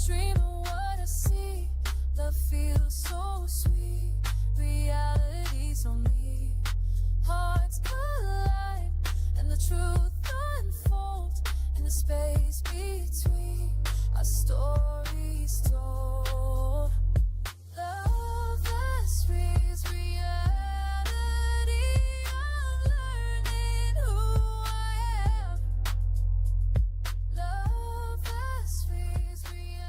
dream of what I see. Love feels so sweet. Reality's on me. Hearts collide, and the truth unfolds in the space between our stories told. Love that frees reality. I'm learning who I am. Love that frees reality.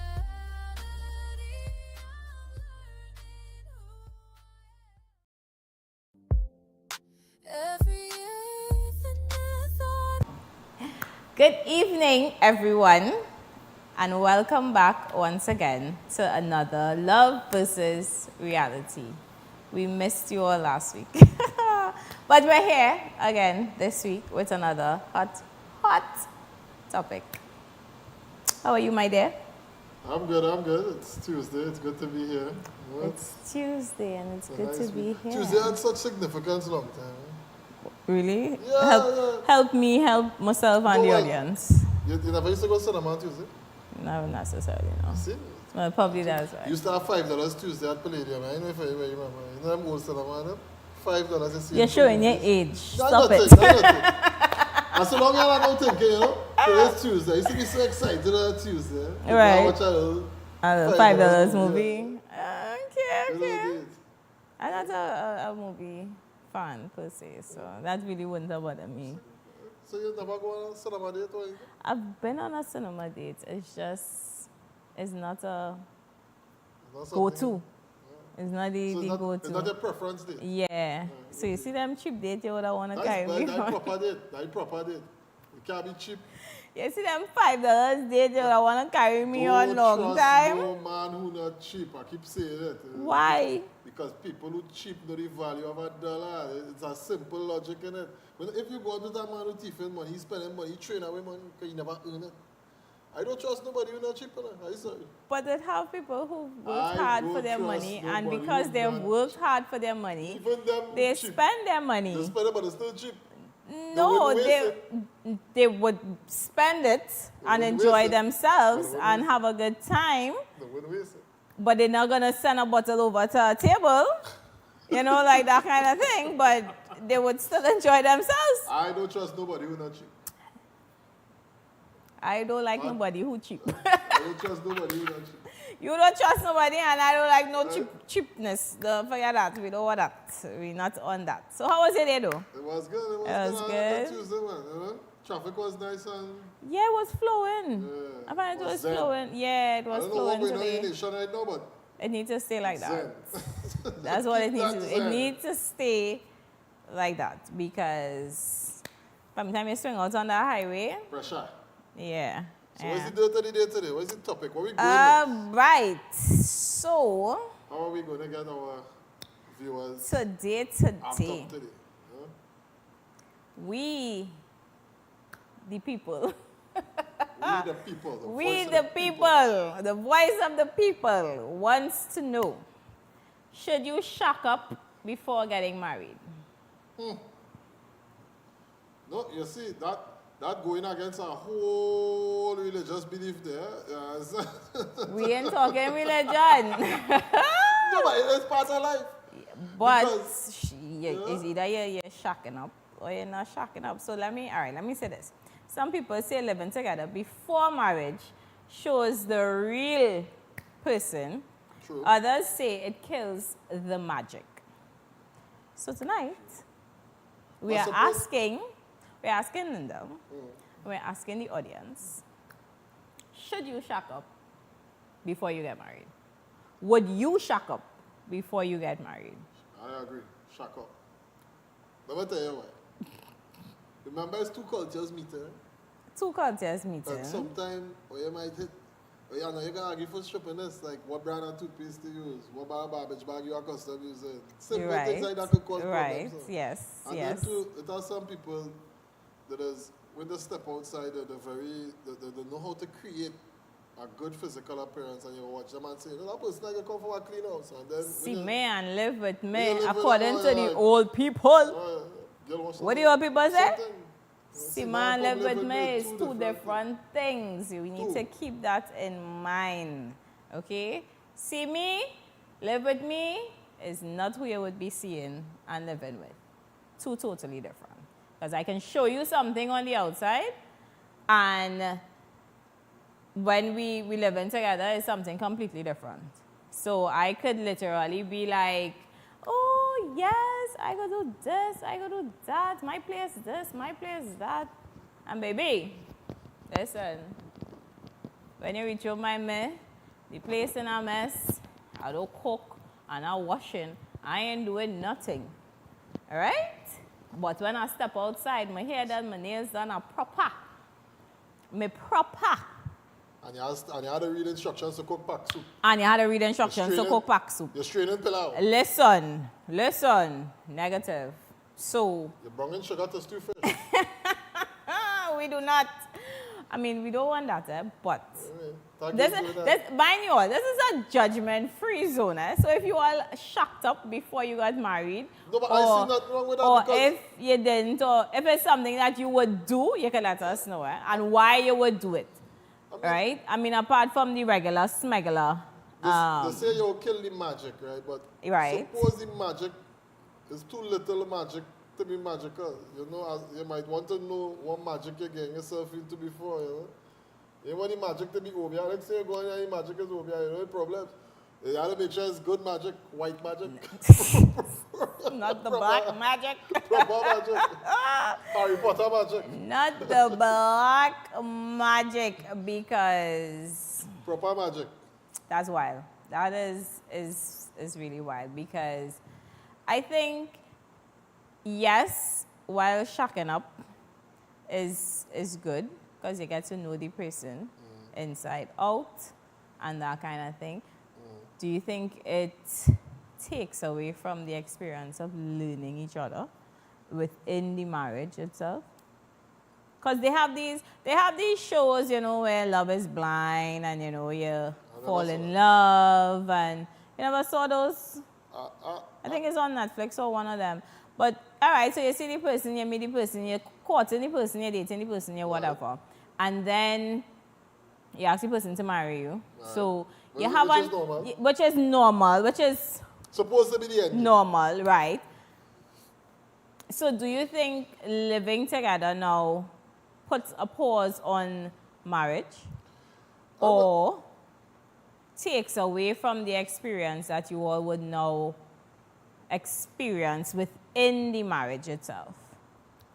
I'm learning who I am. Every evening I thought. Good evening, everyone, and welcome back once again to another Love versus Reality. We missed you all last week, but we're here again this week with another hot topic. How are you, my dear? I'm good. It's Tuesday. It's good to be here. You know, It's Tuesday, and it's good nice to be week. here. Tuesday had such significance long time. Really? Yeah. Help me help myself and the Well, audience. You never used to go to cinema on Tuesday? No, not necessarily, no. See? Well, probably that's You right. used to have $5 Tuesday at Palladium. I don't know if you remember. You know them old cinema, no? $5 to see. You're showing your age. No, Stop it. nothing. And so long as I don't think, you know? So it's Tuesday. I used to be so excited on Tuesday. Right. Watch a little $5 movie. Yeah. Okay. Those are days. I'm not a movie fan per se, so that really wouldn't bother me. So you never go on a cinema date or anything? I've been on a cinema date. It's not a Not something- go-to. It's not So the it's not go-to. your preference date? Yeah. So you see them cheap date you would want to carry me That's on. proper date. That's proper date. It can't be cheap. You see them $5 date you would want to carry me on long Don't trust time. no man who not cheap. I keep saying it. Why? Because people who cheap know the value of $1. It's a simple logic in it. If you go out with a man who thieving money, he's spending money, he train away money because he never earn it. I don't trust nobody who not cheap enough. I sorry. But it have people who work I hard don't for their trust money, and nobody because who's they not worked hard for their money, Even them they cheap. spend their They money. spend it, but it's still cheap. No, wouldn't waste they would spend it and wouldn't enjoy waste it. themselves They wouldn't and waste have a good time, They wouldn't waste it. but they're not gonna send a bottle over to a table, you know, like that kind of thing. But they would still enjoy themselves. I don't trust nobody who not cheap. I don't like What? nobody who cheap. I don't trust nobody who not cheap. You don't trust nobody, and I don't like no cheapness. Forget that. We don't want that. We're not on that. So how was your day, though? It was good. It was good. On Tuesday, man. You know? Traffic was nice and Yeah, it was flowing. Yeah, I find it it was was zen. flowing. Yeah, it I was don't know what flowing we're doing in today. the nation right now, but It needs to stay like that. zen. That's what it Keep needs that to. zen. It needs to stay like that because from the time you swing out on the highway, Pressure. yeah. So what's the date of the day today? What's the topic? What are we going with? Right. So How are we going to get our viewers today, amped up today? Huh? we, the people, We the people. The we voice of the people, the voice of the people wants to know: should you shack up before getting married? No, you see, that going against a whole religious belief there. Yes. We ain't talking religion. No, but it's part of life. But Because- it's either you're shacking up or you're not shacking up. So let me say this. Some people say living together before marriage shows the real person. True. Others say it kills the magic. So tonight, we I are suppose- we're asking Linda, we're asking the audience, should you shack up before you get married? Would you shack up before you get married? I agree. Shack up. Let me tell you what. Remember, it's two cultures meeting. Two cultures meeting. And sometime, or you might hit, or you know, you can argue for strippiness, like what brand of toothpaste to use, what brand of garbage bag you are accustomed using. Simple things like that could cause Right, problems. So. yes, And yes. then too, it has some people that is, when they step outside, they know how to create a good physical appearance, and you watch them and say, no, that person can come from a clean house. And then, See when me and live with you me live with according a to the like- old people. girl wants What do something- your people say? something- See, man man, come live live with with me me, is two two different different things. We need Two. to keep that in mind. Okay? See me, live with me is not who you would be seeing and living with. Two totally different. Because I can show you something on the outside, and when we living together is something completely different. So I could literally be like, oh yes, I could do this, I could do that, my place this, my place that. And baby, listen, when you reach home, my me, the place in a mess, I don't cook and I washing, I ain't doing nothing. Alright? But when I step outside, my hair done, my nails done are proper. Me proper. And you had to read instructions to cook pack soup. And you had to read instructions to cook pack soup. You're straining pilau. Listen, negative. So, You're bringing sugar to stew fish. we do not, I mean, we don't want that, but Thank this, you for this, that. mind you all, this is a judgment-free zone. So if you all shocked up before you got married, No, but I see nothing wrong with that or because- if you didn't, or if it's something that you would do, you can let us know, and why you would do it, right? I mean, apart from the regular smuggler. They say you'll kill the magic, right? But Right. suppose the magic is too little magic to be magical. You know, you might want to know what magic you're getting yourself into before, you know. You want the magic to be obvious. Let's say you go in and the magic is obvious, you know the problem. You have to make sure it's good magic, white magic. Not the black magic. Proper magic. Harry Potter magic. Not the black magic, because Proper magic. that's wild. That is really wild, because I think, yes, while shacking up is good, because you get to know the person inside out and that kind of thing. Do you think it takes away from the experience of learning each other within the marriage itself? Because they have these shows, you know, where love is blind and, you know, you fall in love, and you never saw those? I think it's on Netflix or one of them. But all right, so you see the person, you meet the person, you're courting the person, you're dating the person, you're whatever, and then you ask the person to marry you. So you have Which is normal. which is normal, which is Supposed to be the end. normal, right? So do you think living together now puts a pause on marriage, or takes away from the experience that you all would now experience within the marriage itself?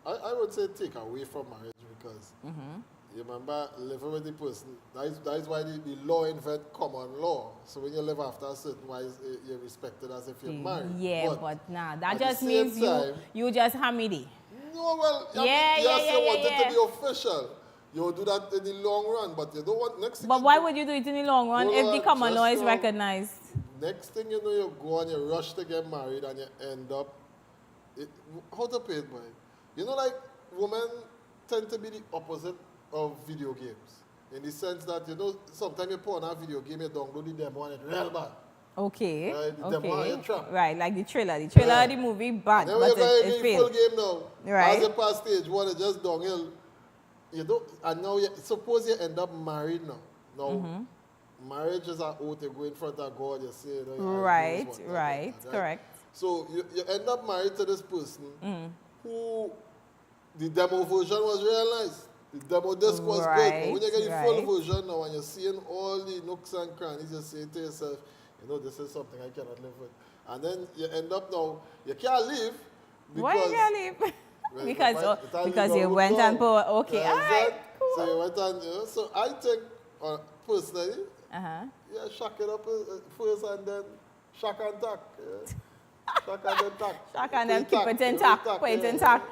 I would say take away from marriage because you remember living with the person. That is why the law invent common law. So when you live after a certain wise, you're respected as if you're married. Yeah, but nah, that at the just same means time- you just hamidi. No, well, I mean, Yeah, yes, you want it yeah. to be official. You'll do that in the long run, but you don't want next thing. But you why do- would you do it in the long run Hold if the on, common just law is now. recognized? Next thing you know, you go and you rush to get married and you end up. How to pay it, boy? You know, like women tend to be the opposite of video games. In the sense that, you know, sometimes you put on a video game, you download the demo and it's real bad. Okay. Right, the demo and you trap. Right, like the trailer. The trailer Yeah. of the movie bad, And then when but you go it in the full failed. game now, Right. as you pass stage one, it's just downhill. You don't, and now suppose you end up married now. Now, Mm-hmm. marriage is an oath, you go in front of God, you say, you know, Right, this one, right, that, correct. So you end up married to this person Mm-hmm. who the demo version was real nice. The demo disc was good. But when you get the Right, full right. version now and you're seeing all the nooks and crannies, you say to yourself, you know, this is something I cannot live with. And then you end up now, you can't leave because Why you can't leave? well, because the time because go you look went and down. put, okay, Yeah, all right, exact. cool. So you went and, you know, so I think, personally, Uh-huh. yeah, shock it up first and then shock and tack. Yeah. Shock and then tack. Shock and then keep it intact, put it intact.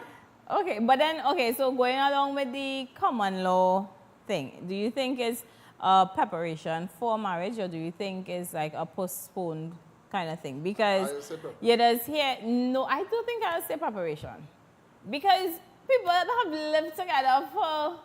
Okay, but then, okay, so going along with the common law thing, do you think it's a preparation for marriage, or do you think it's like a postponed kind of thing? Because I would say preparation. you just hear, no, I don't think I would say preparation. Because people that have lived together for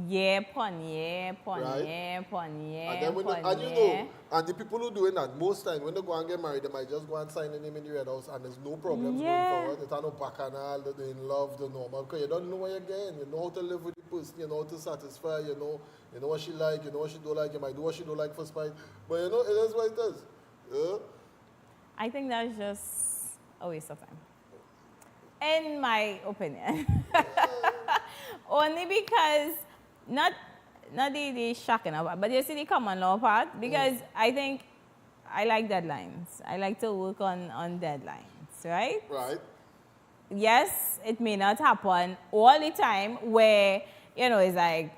year upon year upon Right. year upon year And then when upon and you year. know, and the people who doing that most time when they go and get married, they might just go and sign a name in the red house, and there's no problems Yeah. going forward. It's no bacchanal, they're in love, the normal. Because you don't know what you're getting. You know how to live with the person. You know how to satisfy. You know what she like. You know what she don't like. You might do what she don't like for spite. But you know it is what it is. Yeah. I think that's just a waste of time. In my opinion. Only because, not the shocking, but you see the common law part, because I think I like deadlines. I like to work on deadlines, right? Right. Yes, it may not happen all the time where, it's like,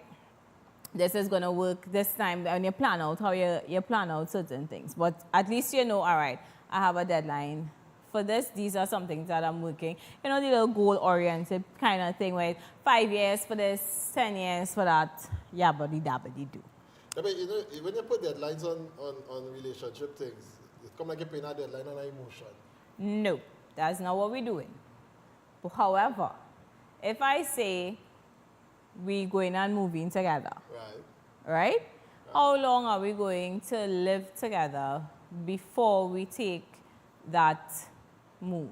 this is going to work this time, and you plan out how you plan out certain things. But at least all right, I have a deadline for this. These are some things that I'm working. The little goal-oriented kind of thing where 5 years for this, 10 years for that, yabbity-dabbity-do. Yeah, but when you put deadlines on relationship things, it come like you're putting a deadline on an emotion. No, that's not what we're doing. But however, if I say we're going and moving together, right? How long are we going to live together before we take that move?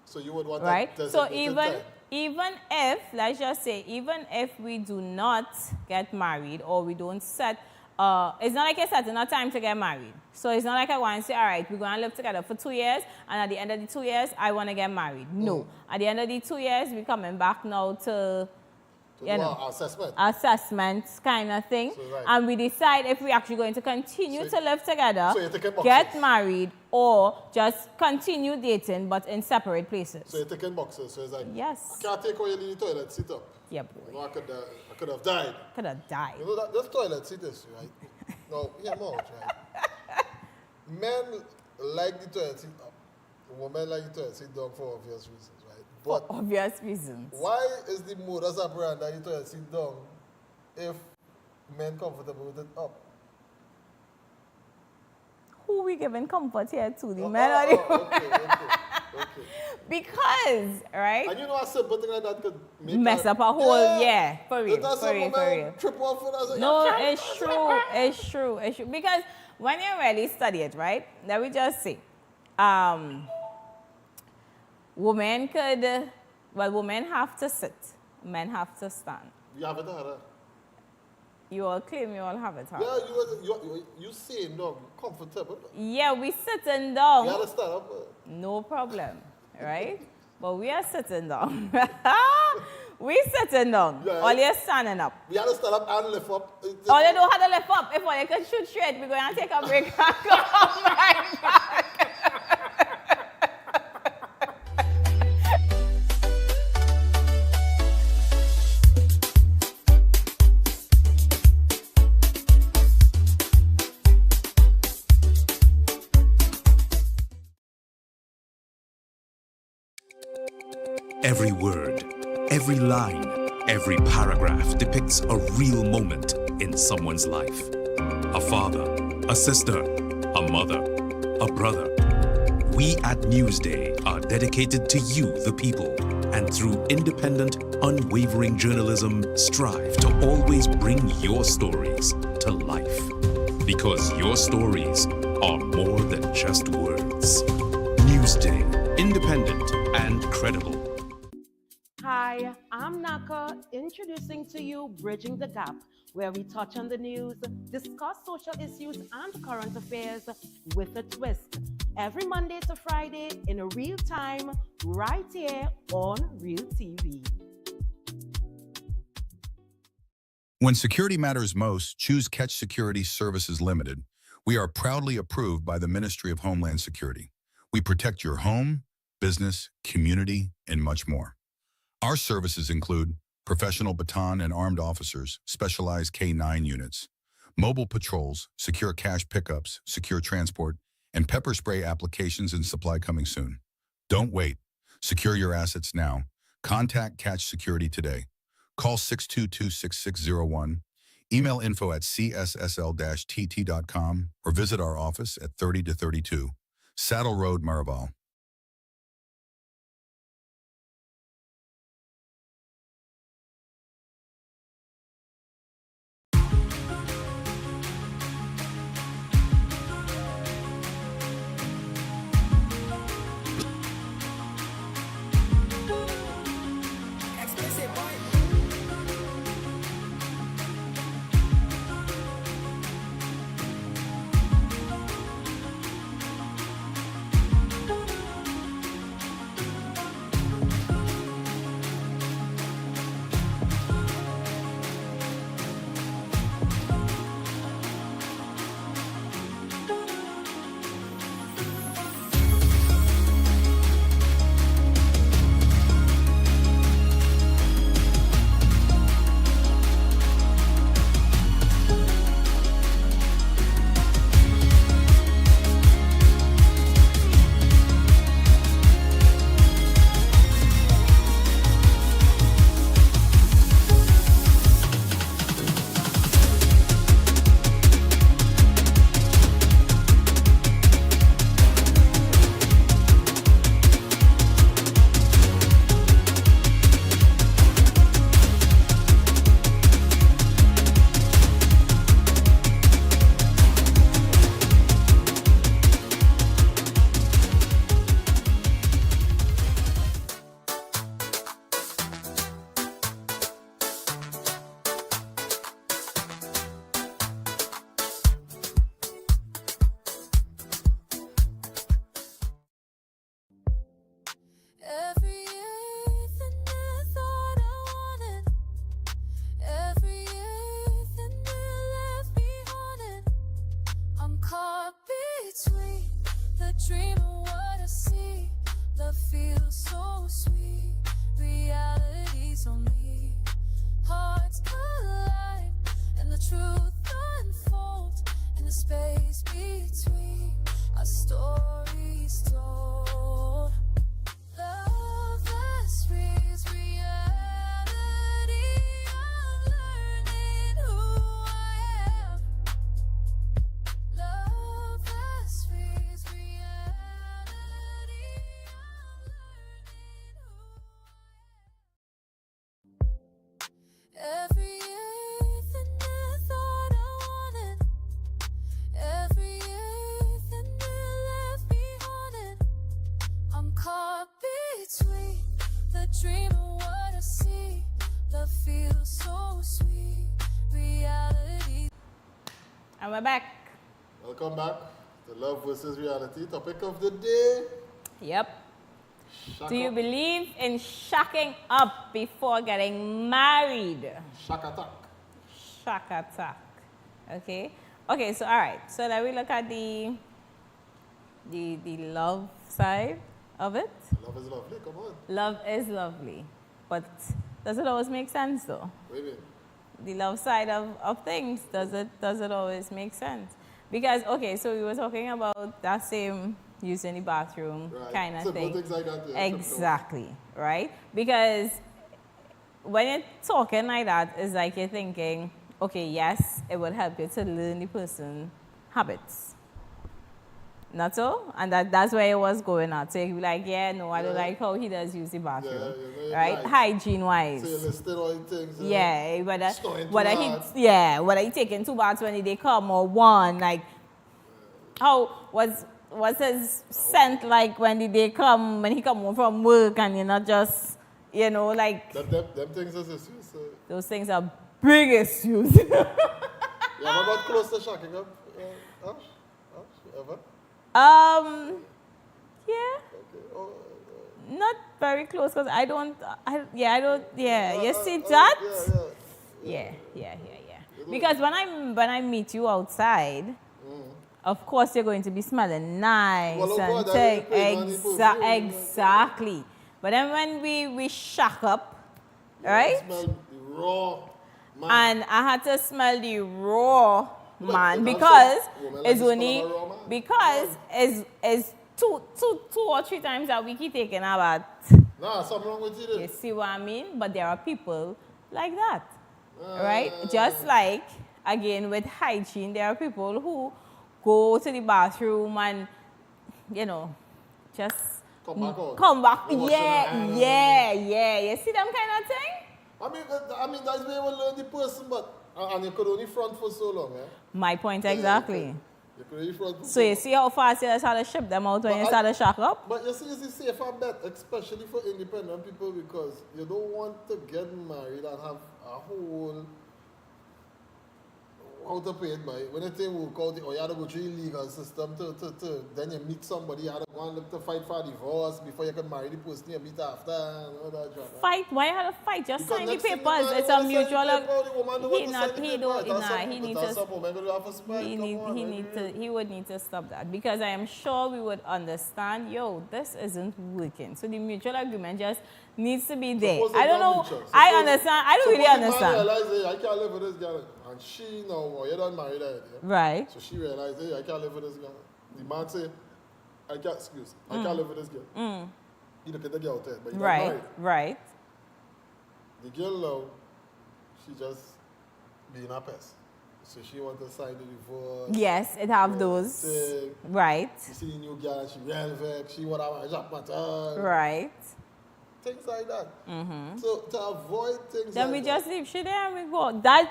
So you would want right? that So designated even time. even if, let's just say, even if we do not get married or we don't set, it's not like you're setting a time to get married. So it's not like I want to say, all right, we're going to live together for 2 years, and at the end of the 2 years, I want to get married. No. At the end of the 2 years, we're coming back now to To do our assessment. assessments kind of thing. So, right. And we decide if we're actually going to continue So- to live together, so you're taking boxes. get married, or just continue dating but in separate places. So you're taking boxes. So it's like, Yes. I can't take away the toilet seat up. Yeah, You boy. know, I could have died. Could have died. You know that this toilet seat is right. No, hear me out, right? Men like the toilet seat up. Women like the toilet seat down for obvious reasons, right? But For obvious reasons. why is the modus operandi the toilet seat down if men comfortable with it up? Who we giving comfort here to? The Oh, men or the women? okay. Because, right? And you know a simple thing like that could make Mess up a whole, yeah, for real, That's for real, for real. Trip off with us. No, it's true, it's true, it's true. Because when you really study it, right, let me just say, women have to sit, men have to stand. You have it harder. You all claim you all have it hard. Yeah, you saying dog, comfortable. Yeah, we sitting You down, gotta stand up. no problem, right? But we are sitting down. We sitting down. Yeah. All you're standing up. We gotta stand up and lift up. All you don't have to lift up. If all you can shoot straight, we're going to take a break and come right back. Every word, every line, every paragraph depicts a real moment in someone's life. A father, a sister, a mother, a brother. We at Newsday are dedicated to you, the people, and through independent, unwavering journalism, strive to always bring your stories to life. Because your stories are more than just words. Newsday, independent and credible. Hi, I'm Naka, introducing to you Bridging the Gap, where we touch on the news, discuss social issues and current affairs with a twist. Every Monday to Friday in real time, right here on Real TV. When security matters most, choose Catch Security Services Limited. We are proudly approved by the Ministry of Homeland Security. We protect your home, business, community, and much more. Our services include professional baton and armed officers, specialized K-9 units, mobile patrols, secure cash pickups, secure transport, and pepper spray applications and supply coming soon. Don't wait. Secure your assets now. Contact Catch Security today. Call 622-6601, email info@cssl-tt.com, or visit our office at 30-32 Saddle Road, Maraval. dream of what I see. Love feels so sweet. Reality's on me. Hearts collide, and the truth unfolds in the space between our stories told. Love has raised reality. I'm learning who I am. Love has raised reality. I'm learning who I am. Everything I thought I wanted, everything that left me haunted. I'm caught between the dream and what I see. Love feels so sweet. Reality. And we're back. Welcome back to Love versus Reality. Topic of the day. Yep. Shack Do you up. believe in shacking up before getting married? Shack attack. Shack attack. Okay. Okay, so all right. So let me look at the love side of it. Love is lovely. Come on. Love is lovely. But does it always make sense though? Wait a minute. The love side of things, does it always make sense? Because okay, so we were talking about that same using the bathroom Right. kind of Simple thing. things like that. Yeah. Exactly, right? Because when you're talking like that, it's like you're thinking, okay, yes, it will help you to learn the person habits. Not so? And that's where it was going at. So you'd be like, yeah, no, I don't Yeah. like how he does use the bathroom. yeah, Right? right. Hygiene-wise. So you listed all the things. Yeah, whether Snoring too whether hard. whether he taking 2 baths when they come or one, like how was his scent like when they come when he come home from work and you're not just like Them things is issues. So. those things are big issues. You ever got close to shacking up? Ash? Ever? Yeah, Okay. Oh, not very close because I don't you see oh, that. Yeah. Yeah. Because when I meet you outside, of course you're going to be smelling nice Well, of and course, take that is the perfume, exactly. But then when we shack up, right? Smell the raw man. And I had to smell the raw But man it because also- women like it's to smell only a raw man. because it's two or three times a week he taking a bath. Nah, something wrong with you You there. see what I mean? But there are people like that, right? Just like, again, with hygiene, there are people who go to the bathroom and, just Come back out. come back. You wash your hands. Yeah. You see them kind of thing? I mean, that's where you will learn the person, but and you could only front for so long, eh? My point exactly. You could only front for So you see how fast you just had to ship them out when But you I- start to shack up? But you see, it's a safer bet, especially for independent people, because you don't want to get married and have a whole, how to pay it by, when you think work out, or you have to go through the legal system then you meet somebody, you have to go and look to fight for a divorce before you can marry the person you meet after, and all that jazz. Fight? Why you had to fight? Just Because sign the next thing you papers. know, It's you a wanna sign the mutual. paper, the woman don't want He to not. sign the He paper. don't. That's Nah. some- He but needs that's to. some woman gonna have to spite. He Come need. on, He man, need to. really. He would need to stop that because I am sure we would understand. Yo, this isn't working. So the mutual agreement just needs to be there. Suppose I it's don't not know. mutual. I Suppose- understand. I don't really suppose the man understand. realize, hey, I can't live with this girl, and she now, or you don't marry that, yeah? Right. So she realized, hey, I can't live with this girl. The man say, I can't live with this girl. He look at the girl there, but he not Right. married. Right. The girl now, she just being a pest. So she want to sign the divorce. Yes, it have Yeah, those. thing. Right. You see the new girl, she real vex, she want to drop my tongue. Right. Things like that. So to avoid things Then like we that. just leave shit there and we go. That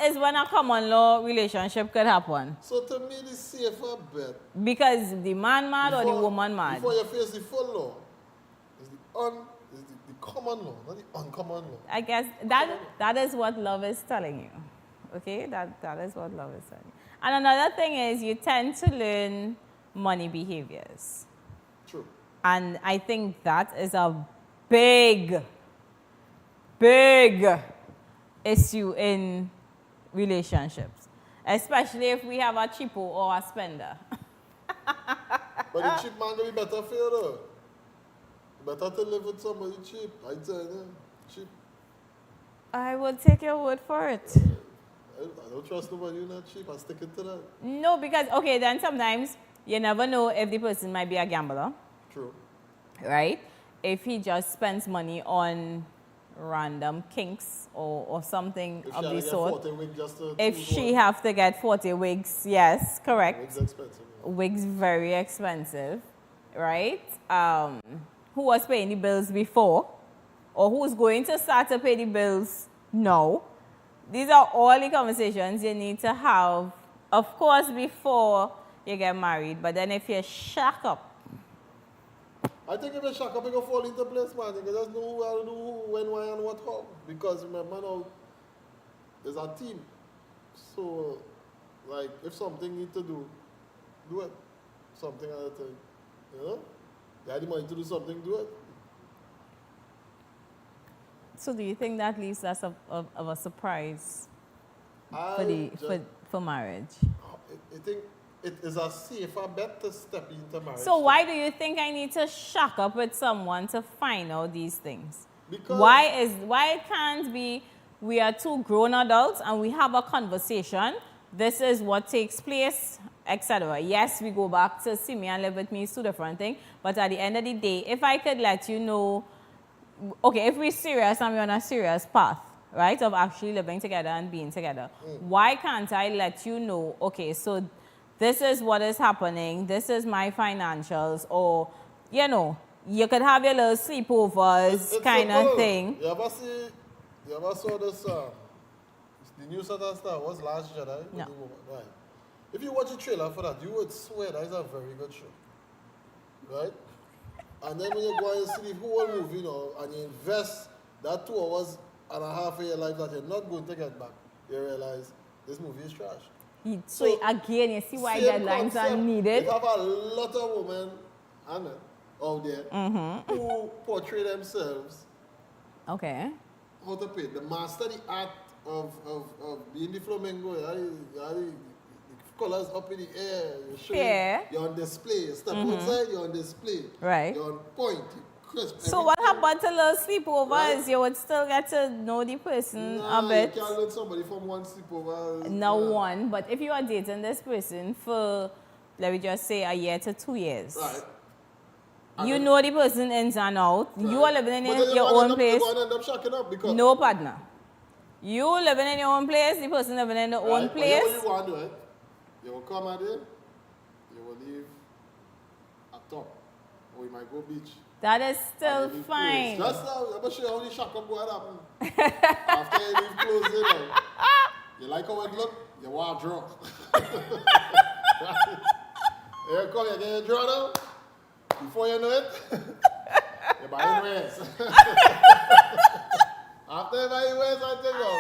is when a common law relationship could happen. So to me, the safer bet. Because the man mad or the Before- woman mad. Before you face the full law, is the common law, not the uncommon law. I guess that is what love is telling you. Okay? That is what love is telling you. And another thing is you tend to learn money behaviors. True. And I think that is a big issue in relationships. Especially if we have a cheapo or a spender. But the cheap man gonna be better for you though. Better to live with somebody cheap. I tell you, cheap. I will take your word for it. I don't trust nobody who's not cheap. I'm sticking to that. No, because, okay, then sometimes you never know if the person might be a gambler, True. right? If he just spends money on random kinks or something If of she the had to get sort. 40 wigs just to If choose she one, have to get 40 wigs, yes, correct. wigs expensive. Wigs very expensive, right? Who was paying the bills before, or who's going to start to pay the bills now? These are all the conversations you need to have, of course, before you get married. But then if you shack up, I think if you shack up, you go fall into place, man. You just know who, how to do who, when, why, and what, how. Because remember now, there's a team. So, like, if something need to do it. Something at a time. You know? You had the money to do something, do it. so do you think that leaves us of a surprise for marriage? I think it is a safer bet to step into marriage. So why do you think I need to shack up with someone to find out these things? Because Why it can't be we are two grown adults and we have a conversation, this is what takes place, etc. Yes, we go back to see me and live with me, it's two different things, but at the end of the day, if I could let you know, okay, if we're serious and we're on a serious path, right, of actually living together and being together, why can't I let you know, okay, so this is what is happening, this is my financials, or, you know, you could have your little sleepovers it's kind simple. of thing. You ever saw this, the new Star was last Jedi? No. Right. If you watch the trailer for that, you would swear that is a very good show. Right? And then when you go and see the whole movie, you know, and you invest that 2 hours and a half of your life that you're not going to get back, you realize this movie is trash. So again, you see why Same deadlines are concept. needed. You have a lot of women and men out there who portray themselves Okay. how to paint. The master the art of being the flamingo. The colors up in the air. You're showing, Yeah. You're on display. You step outside, you're on display. Right. You're on point. You crisp. So what everything. happened to little sleepovers? Right. You would still get to know the person Nah, a bit. You can't learn somebody from one sleepover. No Yeah. one, but if you are dating this person for, let me just say, a year to 2 years, Right. you know the person ins and out. You are living in But then your you're own place. You're going to end up shacking up because... No partner. You living in your own place, the person living in their own Right, place. But you want to do it. You will come at it, you will leave at top. Or you might go beach. That is and still you leave fine. clothes. Just now, I'm not sure how the shack up going to happen. After you leave clothes in there, you like how it look, you want to draw. You come, you get your draw now. Before you know it, you're buying wares. After you buy wares, I think of.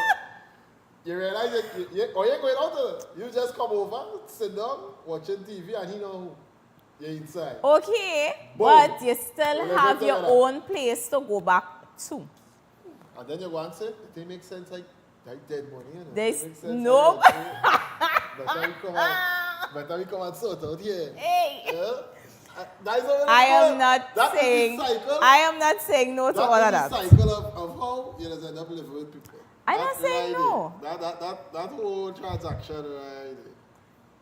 You realize you ain't going out there. You just come over, sit down, watching TV, and he know who. You're inside. Okay, Boom. but you still Well, have let's your talk about own place to go back to. And then you go and say, it didn't make sense like dead money. You know? There's It make sense no- Better we come and sort out here. Hey. Yeah? That is how it I works. am not That is saying the cycle. I am not saying no to all of That that. is the cycle of how you just end up living with people. I'm That's not saying right no. there. That whole transaction right there.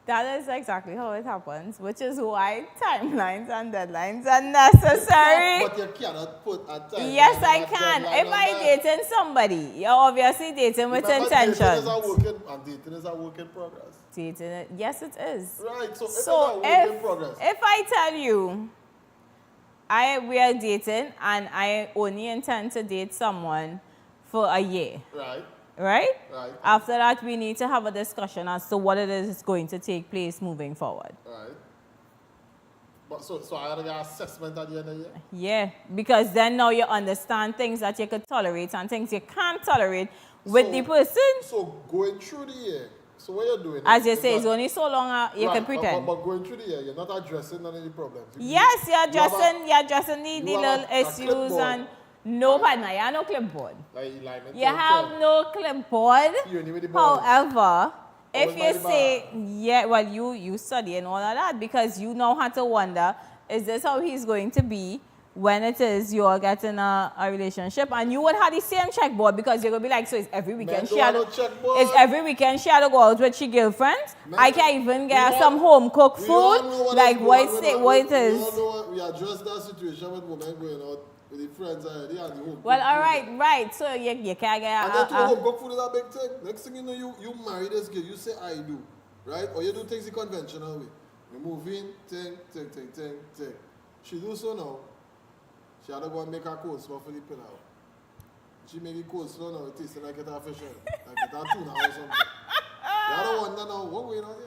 That is exactly how it happens, which is why timelines and deadlines are necessary. But you cannot put a time. Yes, on I that can. deadline If on I that. dating somebody, you're obviously dating with Remember, intentions. Dating is a work in progress. Dating, yes, it is. Right, so, So it's a work in progress. if I tell you, we are dating and I only intend to date someone for a year, Right, right? right, After that, we need to have a discussion as to what it is going to take place moving forward. right. But so I had to get assessment at the end of the year? Yeah, because then now you understand things that you could tolerate and things you can't tolerate with So- the person. So going through the year, so what you're doing As you is say, it's that- only so long you right, can pretend. But going through the year, you're not addressing none of the problems. Yes, you're You have addressing, you're addressing the you little have a issues clipboard. and no partner, you have no clipboard. Like alignment. You have no clipboard. You only with the ball. However, if Always you by the say, bar. yeah, well, you study and all of that because you now have to wonder, is this how he's going to be when it is you're getting a relationship? And you would have the same checkboard because you're going to be like, so is every weekend don't she had have no checkboard. is every weekend she had to go out with she girlfriends? Man, I can't even get we some all- home cooked we all know food. what Like is what going it say, on. what it We is. all know what, we address that situation with women going out with the friends already and the home Well, cooked all food. right. So you can't get And then to home cooked food is a big thing. Next thing you know, you marry this girl, you say I do, right? Or you do things the conventional way. You move in, ting. She do so now. She had to go and make her coleslaw for the pillow. She make the coleslaw now, it tastes like it's a fish oil, like it's a tuna or something. You don't wonder now, what going on here?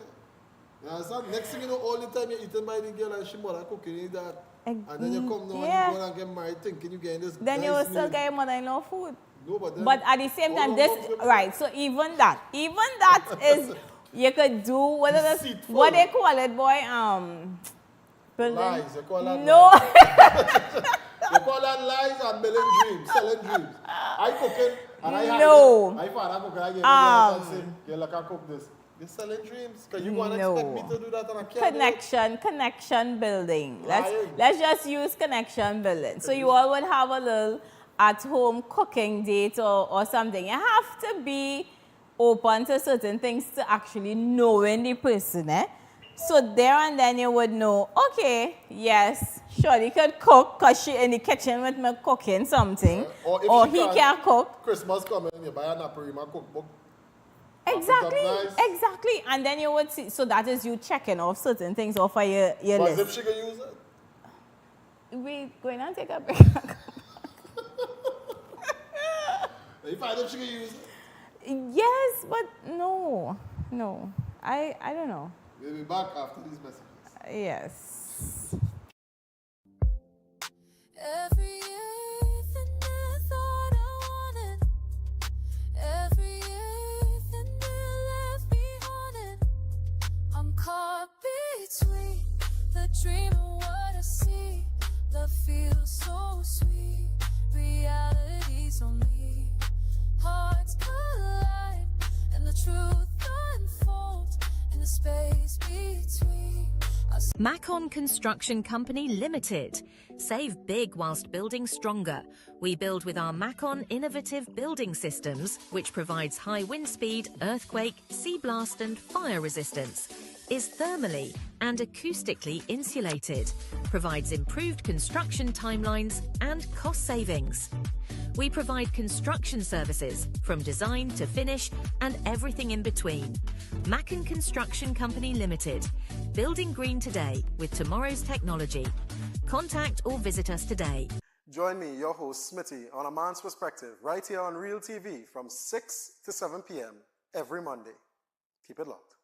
You understand? Next thing you know, all the time you're eating by the girl and she mother cooking you that. And then you come now Yeah. and you go and get married thinking you're getting this then you will nice still meal. get your mother-in-law food. No, but then But at the same all time, the this work with- right. So even that is you could do what is Deceitful. what they call it, boy. Building. Lies, you call that No. You call that lies and selling dreams. I cooking and I No. I father cooking, I get and say, you look, I cook this. You're selling dreams. Because you want to expect me to do that and I can't. Connection building. Lying. Let's just use connection building. So you all would have a little at-home cooking date or something. You have to be open to certain things to actually knowing the person, eh? So there and then you would know, okay, yes, Shorty could cook because she in the kitchen with me cooking something. Or if he can cook. Christmas coming, you buy an Naparima cookbook. Exactly, nice. exactly. And then you would see, so that is you checking off certain things off of your But if list. she can use it. We going to take a break. If I if she can use it. Yes, but no. I don't know. We'll be back after these messages. Yes. Everything I thought I wanted, everything that left me haunted. I'm caught between the dream and what I see. Love feels so sweet, reality's on me. Hearts collide, and the truth unfolds in the space between. Macon Construction Company Limited. Save big whilst building stronger. We build with our Macon innovative building systems, which provides high wind speed, earthquake, sea blast and fire resistance. Is thermally and acoustically insulated. Provides improved construction timelines and cost savings. We provide construction services from design to finish and everything in between. Macon Construction Company Limited. Building green today with tomorrow's technology. Contact or visit us today. Join me, your host, Smitty, on A Man's Perspective, right here on Real TV from 6 to 7 p.m. every Monday. Keep it locked.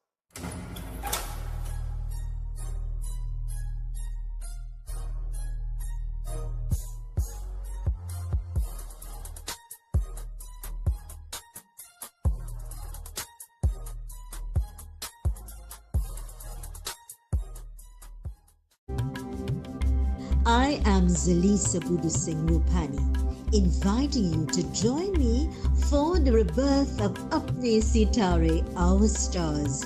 I am Zalisa Budu Singh Rupani, inviting you to join me for the rebirth of Apne Sitare, Our Stars,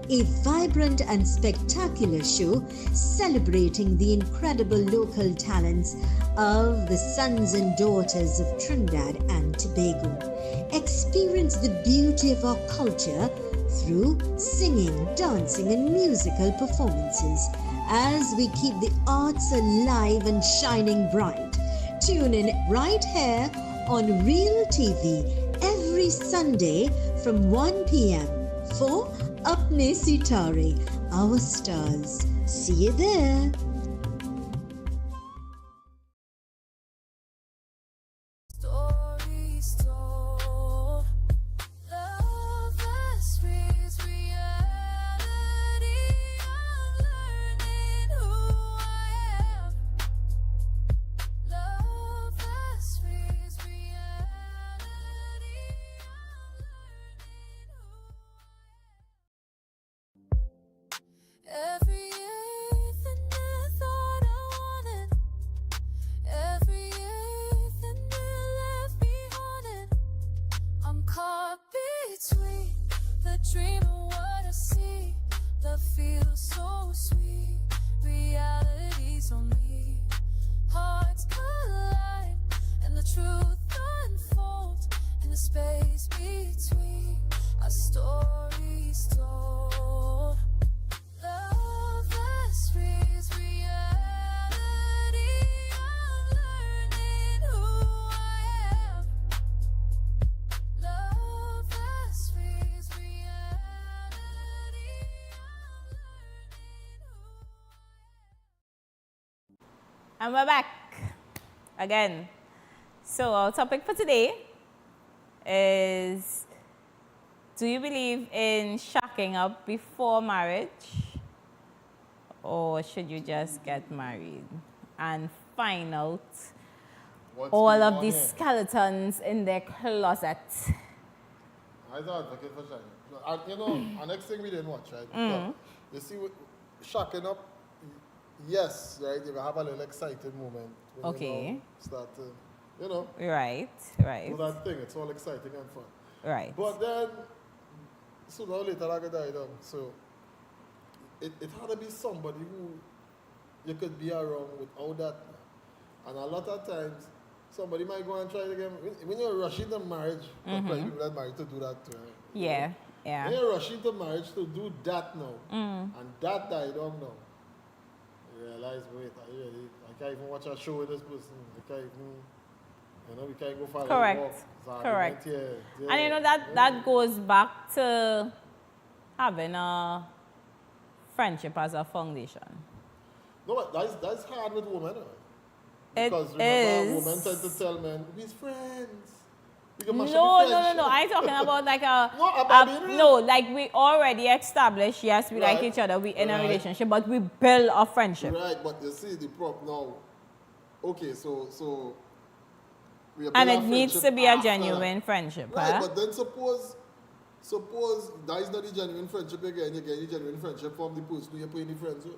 a vibrant and spectacular show celebrating the incredible local talents of the sons and daughters of Trinidad and Tobago. Experience the beauty of our culture through singing, dancing, and musical performances as we keep the arts alive and shining bright. Tune in right here on Real TV every Sunday from 1 p.m. for Apne Sitare, Our Stars. See you there. Stories told, love has reached reality. I'm learning who I am. Love has reached reality. I'm learning who I am. Everything I And we're back again. So our topic for today is, do you believe in shacking up before marriage, or should you just get married and find out What's all going of on these here? skeletons in their closet? I thought advocate for shacking. And, you know, our next thing we didn't watch, right? So, you see, shacking up, yes, right? You can have a little exciting moment. When Okay. You know, start to, you know, Right, do right, that thing. It's all exciting and fun. right. But then, sooner or later, that could die down. So, it had to be somebody who you could be around without that. And a lot of times, somebody might go and try it again. When you're rushing to marriage, probably people that married to do that too. Right? Yeah, When yeah. you're rushing to marriage to do that now, and that died down now, you realize, wait, I can't even watch a show with this person. I can't even, you know, we can't go for a Correct, walk. It's an correct. argument here, And you know there. that goes back to having a friendship as a foundation. No, but that's hard with women. It Because remember, is. women tend to tell men, we're friends. We can No, mash no, up the no, friendship." no. I'm talking about like a, No, about being real. no, like we already established, yes, we like Right, each other, we in a right. relationship, but we build a friendship. Right, but you see the problem now. Okay, so we are And building it needs friendship to be a after genuine that. friendship, Right, huh? but then suppose that is not the genuine friendship again. You get the genuine friendship from the person who you're playing the friends with.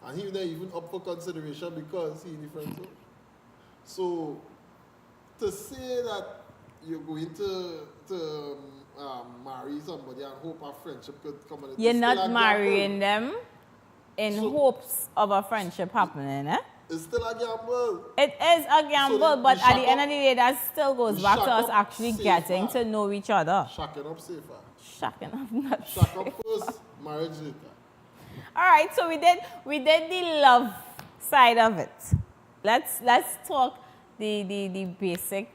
And he's not even up for consideration because he's in the friend zone. So to say that you're going to marry somebody and hope a friendship could come in, You're it's still a not gamble. marrying them in So- hopes of a friendship happening, eh? It's still a gamble. It is a gamble, the- but the at the shack end up- of the day, that still goes the back to shack us up actually safer. getting to know each other. Shacking up safer. Shocking, I'm not Shack up first, marriage later. All right, so we did the love side of it. Let's talk the basic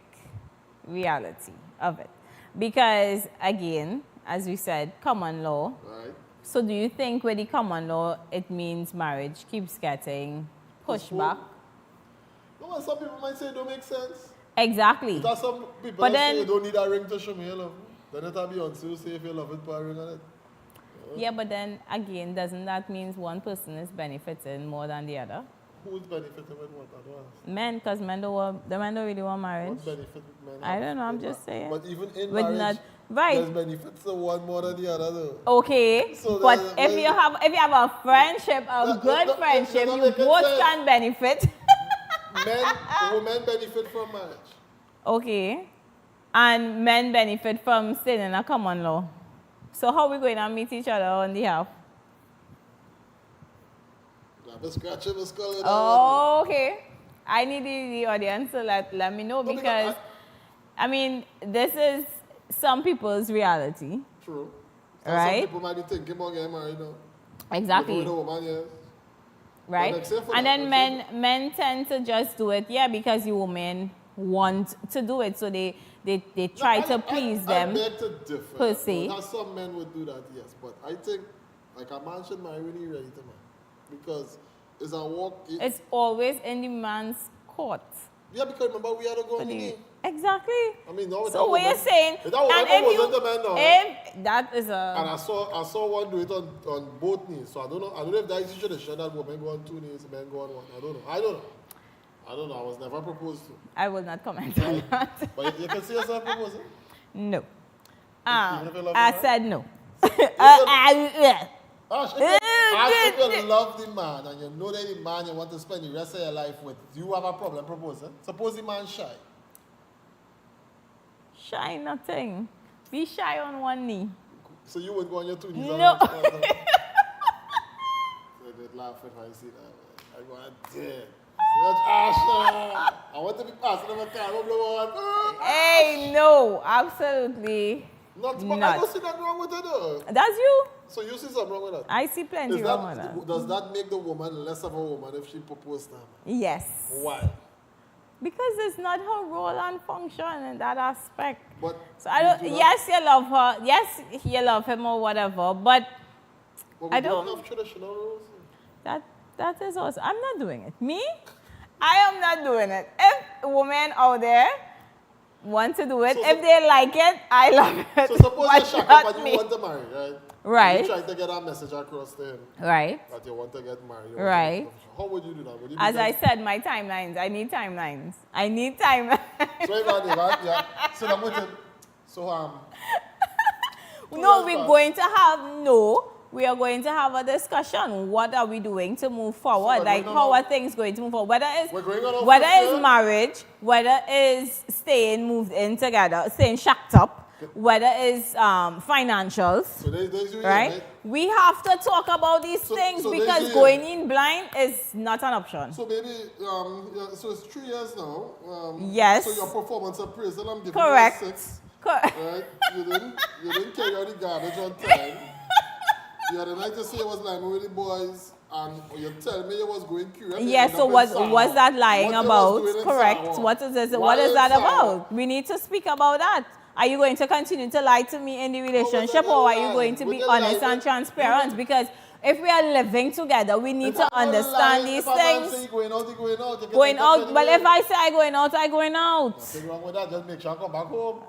reality of it, because again, as we said, common law. Right? So do you think with the common law it means marriage keeps getting pushed back? No, and some people might say it don't make sense. Exactly. There's some people But that then- say you don't need a ring to show me your love. Then it'll be on you say if you love it, put a ring on it. Yeah, but then again, doesn't that mean one person is benefiting more than the other? Who's benefiting with what? I don't understand. Men, because men don't really want marriage. What benefit men I have don't know, I'm with just that? saying. But even in With marriage, not- right. there's benefits to one more than the other though. Okay, So but then- if you have a friendship, a That- good that- friendship, that you make both sense. can benefit. Women benefit from marriage. Okay, and men benefit from staying in a common law. So how we going to meet each other on the half? Grab a scratch in the skull. and Oh, okay. I need the audience to let me know, No, because I mean, this is some people's reality. True. And Right. Some people might be thinking about getting married now. Exactly. Living with a woman, yes. Right? But except for And that, then except men tend to just do it, yeah, because the women want to do it, so they try to please them. I beg to differ. per se. Now, some men would do that, yes. But I think, like a man should marry when he's ready to marry. Because it's a walk. It's always in the man's court. Yeah, because remember, we had to go on the knee. Exactly. I mean, now So what you're saying, If that woman and wasn't the man now, if that is and a, I saw one do it on both knees. So I don't know if that is the tradition that women go on 2 knees, men go on 1. I don't know. I was never proposed to. I will not comment on that. But you can see yourself proposing. No. Even if you love I the man? said no. Ash, if you love the man and you know that the man you want to spend the rest of your life with, do you have a problem proposing? Suppose the man shy. Shy nothing. Be shy on one knee. So you would go on your 2 knees. No. So they'd laugh if I see that. Man. I go, dead. Ash, I want to be passing them a car. Don't blow on. Hey, no, absolutely Not, but I not. don't see nothing wrong with it though. That's you. So you see something wrong with that? I see plenty Is wrong with that. Does that make the woman less of a woman if she proposed to him? Yes. Why? Because it's not her role and function in that aspect. But So I we don't. do not- Yes, you love her. Yes, you love him or whatever. But but we I don't don't- have traditional rules. That is also. I'm not doing it. Me? I am not doing it. If women out there want to do it, So- if they like it, I love it. So suppose but you're shocked not up and me. you want to marry, right? Right. You trying to get that message across to him Right. that you want to get married. you want to Right. get professional. How would you do that? Would you As do I that? said, my timelines. I need timelines. I need timelines. So yeah. So I'm going to. So No, years we're back- going to have we are going to have a discussion. What are we doing to move forward? we're Like going how on are things going to move forward? We're going on our Whether first it's year? marriage, whether it's staying moved in together, staying shacked up, whether it's financials, So there's you, right? We have to talk about these So- things so because there's going in blind is not an option. So maybe, yeah, so it's 3 years now. Yes. So your performance appraisal, I'm giving Correct. you a 6. Correct. Right? You didn't carry out the garbage on time. The other night you say you was lying with the boys, and you tell me you was going curious. Yes, so what's that lying about? Correct. What is this? What is that about? We need to speak about that. Are you going to continue to lie to me in the relationship, or are you going to be honest and transparent? Because if we are living together, we need to understand these things. Going out, you get Going into out, well, if anyway. I say I going out, I going out. Nothing wrong with that, just make sure I come back home.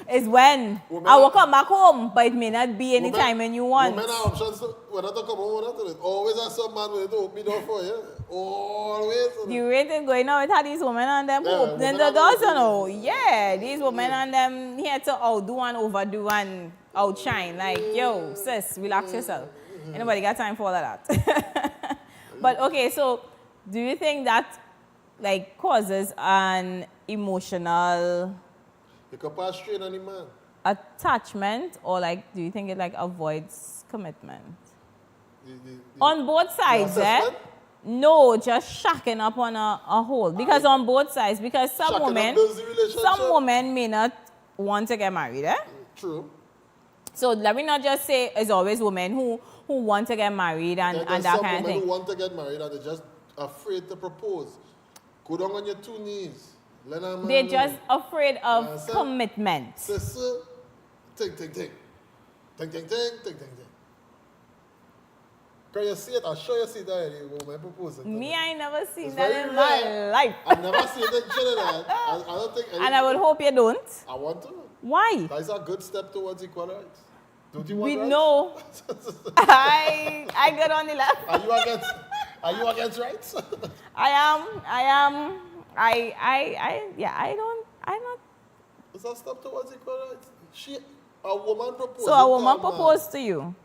It's when Women I will are- come back home, but it may not be any Women- time when you want. Women have options to, whether to come home or not. Always have some man willing to open the door for you. Always. The rate is going on with how these women and them Yeah, opening women the are doors, you opening know. Yeah, these women and them here to outdo and overdo and outshine. Like, yo, sis, relax yourself. Ain't nobody got time for all of that. But okay, so do you think that like causes an emotional You can pass strain on the man. attachment, or like do you think it like avoids commitment? The- On both sides, eh? assessment? No, just shacking up on a whole. Because on both sides, because some Shacking up women, builds the relationship. some women may not want to get married, eh? True. So let me not just say it's always women who want to get married and, There's and that some kind of women who thing. want to get married and they're just afraid to propose. Go down on your 2 knees. Let a man They're know. just afraid of Yeah, so- commitment. Sister, think. Can you see it? I'm sure you see it already. Woman proposing. Me, I never seen It's that very in rare. my life. I've never seen it in Trinidad. I don't think. And I would hope you don't. I want to. Why? That is a good step towards equal rights. Don't you want We rights? know. I got on the left. Are you against rights? I'm not. It's a step towards equal rights. A woman proposed. So a woman proposed to you.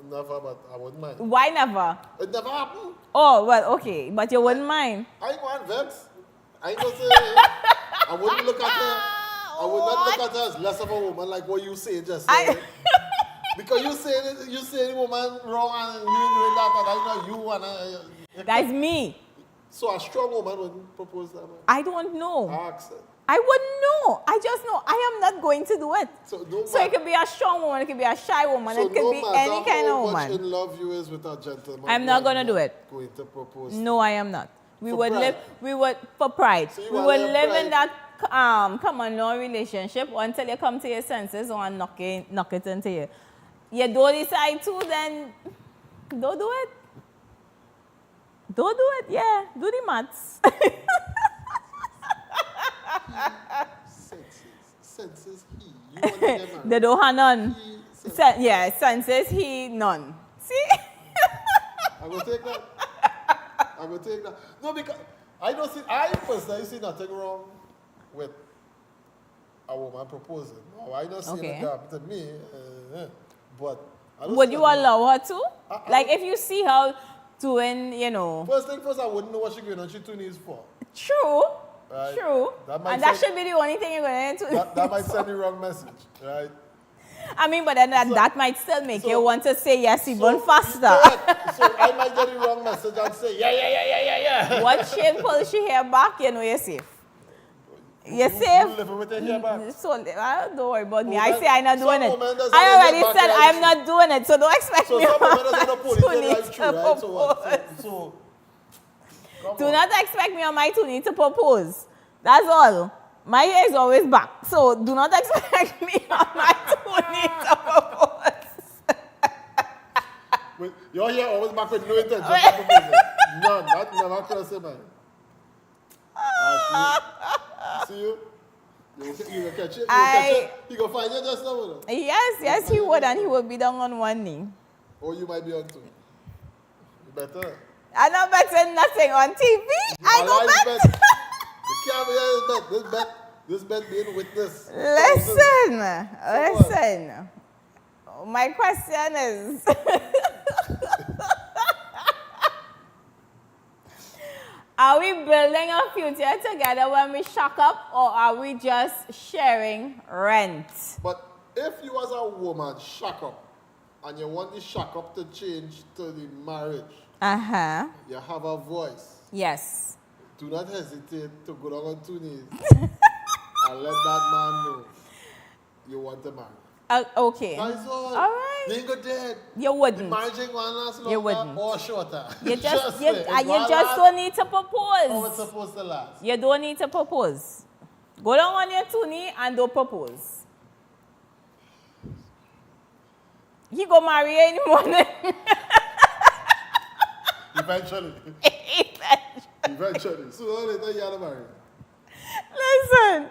Never, but I wouldn't mind. Why never? It never happened. Oh, well, okay, but you wouldn't mind. I ain't going vex. I ain't gonna say. I wouldn't look at her. I would not look at her as less of a woman like what you say just said. Because you say the woman wrong and you ain't doing that, and I know you and That's me. So a strong woman wouldn't propose that, man. I don't know. Ask her. I wouldn't know. I just know I am not going to do it. So So it could be a strong woman, it could be a shy woman, So it could no be matter any kind how of much woman. in love you is with a gentleman, I'm not you gonna are do it. Going to propose. No, I am not. We For would pride. live. We would for pride. So you We wanna would have live in pride. that common law relationship until you come to your senses or knock it into you. You don't decide to, then don't do it. Don't do it. Yeah, do the maths. Senses he. You want to get married. They don't have none. He senses. Senses he none. See? I will take that. I will take that. No, because I personally see nothing wrong with a woman proposing. No, I don't see Okay. it happen to me. But I don't Would see you nothing- allow her to? I- Like if you see her doing, First thing first, I wouldn't know what she's going on. She 2 knees for. true, Right. true. That might And that sound- should be the only thing you're going to do. That might send the wrong message, right? I mean, but then that might still make so- you want to say yes even faster. Correct. So I might get the wrong message and say, yeah. What she pull she hair back, you know you're safe. You're You safe. living with her hair back. So don't worry about me. Woman- I say I'm not doing some it. women doesn't I have already their back said like I'm you. not doing it, so don't expect So me some women doesn't have a to ponytail need like to you, right? So what? propose. So come Do on. not expect me on my two need to propose. That's all. My hair is always back. So do not expect me on my two need to propose. But you're here always back with no intention of proposing. None. That never crossed your mind. See you? You will catch it. He go find you just now. Yes, he would, and he would be down on one knee. Or you might be on two. You better. I don't bet nothing on TV. I don't bet. You can't be here, this bet being witnessed. Listen. My question is, are we building a future together when we shack up, or are we just sharing rent? But if you as a woman shack up, and you want the shack up to change to the marriage, you have a voice. Yes. Do not hesitate to go down on 2 knees and let that man know you want to marry. Okay. That's all. All right. You ain't go dead. You wouldn't. The marriage ain't going to last You longer wouldn't. or shorter. You just Last don't need to how propose. it's supposed to last. You don't need to propose. Go down on your 2 knees and don't propose. He go marry you in the morning. Eventually. Eventually. Sooner or later, you have to marry. Listen.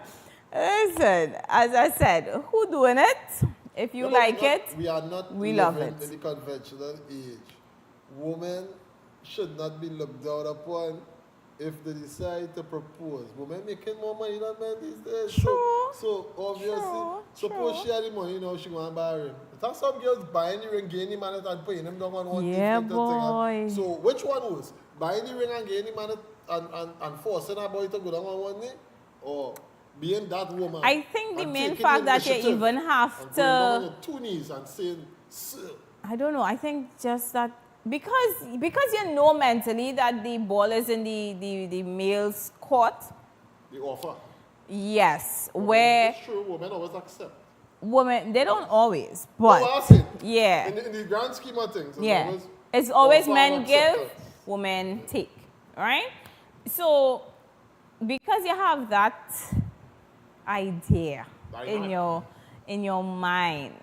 As I said, who doing it? If you like it, we are not we living love it. in the conventional age. Women should not be looked down upon if they decide to propose. Women making more money than men these days. True. So obviously, suppose she had the money, she going to buy a ring. That's some girls buying the ring, getting the man and paying them down on one Yeah, different boy. thing. So which one was? Buying the ring and getting the man and forcing a boy to go down on one knee? Or being that woman? I think the and main taking fact the that you initiative even have and going down on to, your 2 knees and saying, "Sir." I don't know, I think just that, because you know mentally that the ball is in the male's court. The offer. Yes, where It's true, women always accept. women, they don't always, but No, I see. yeah. In the grand scheme of things, It's always offer men and give, acceptance. women take, right? So, because you have that idea in your mind,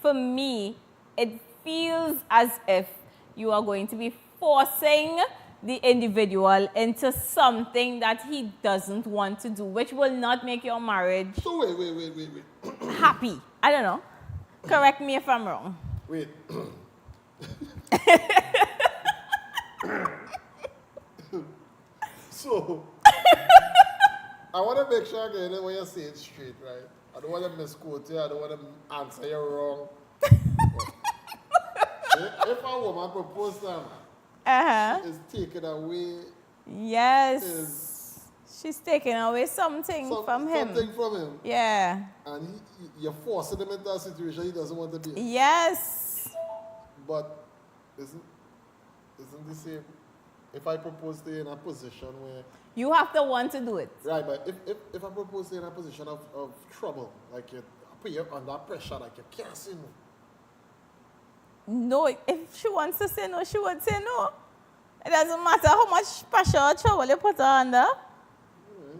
for me, it feels as if you are going to be forcing the individual into something that he doesn't want to do, which will not make your marriage So wait. happy. I don't know. Correct me if I'm wrong. Wait. So, I want to make sure I get what you're saying straight, right? I don't want to misquote you. I don't want to answer you wrong. If a woman proposes to a man, is taken away Yes. She's taking away something from him. Something from him. Yeah. And you're forcing him into a situation he doesn't want to be in. Yes. But isn't the same? If I propose to you in a position where... You have to want to do it. Right, but if I propose to you in a position of trouble, like you put you under pressure, like you can't say no. No, if she wants to say no, she would say no. It doesn't matter how much pressure or trouble you put her under.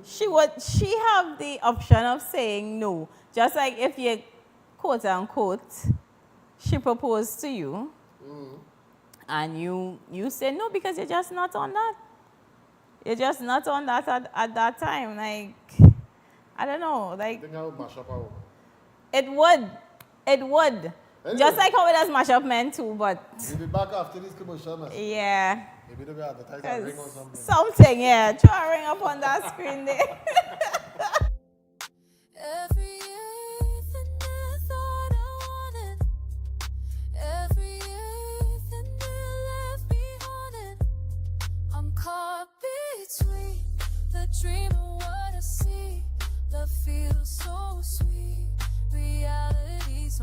She have the option of saying no. Just like if you, quote unquote, she proposed to you, and you say no because you're just not on that. You're just not on that at that time. Like, I don't know. Like, I think I would mash up a woman. it would. Anyway. Just like how it does mash up men too, but We'll be back after this commercial message. yeah. Maybe they'll be advertising a ring or something. Something, yeah. Try a ring up on that screen there. Everything I thought I wanted, everything that left me haunted. I'm caught between the dream and what I see. Love feels so sweet, reality's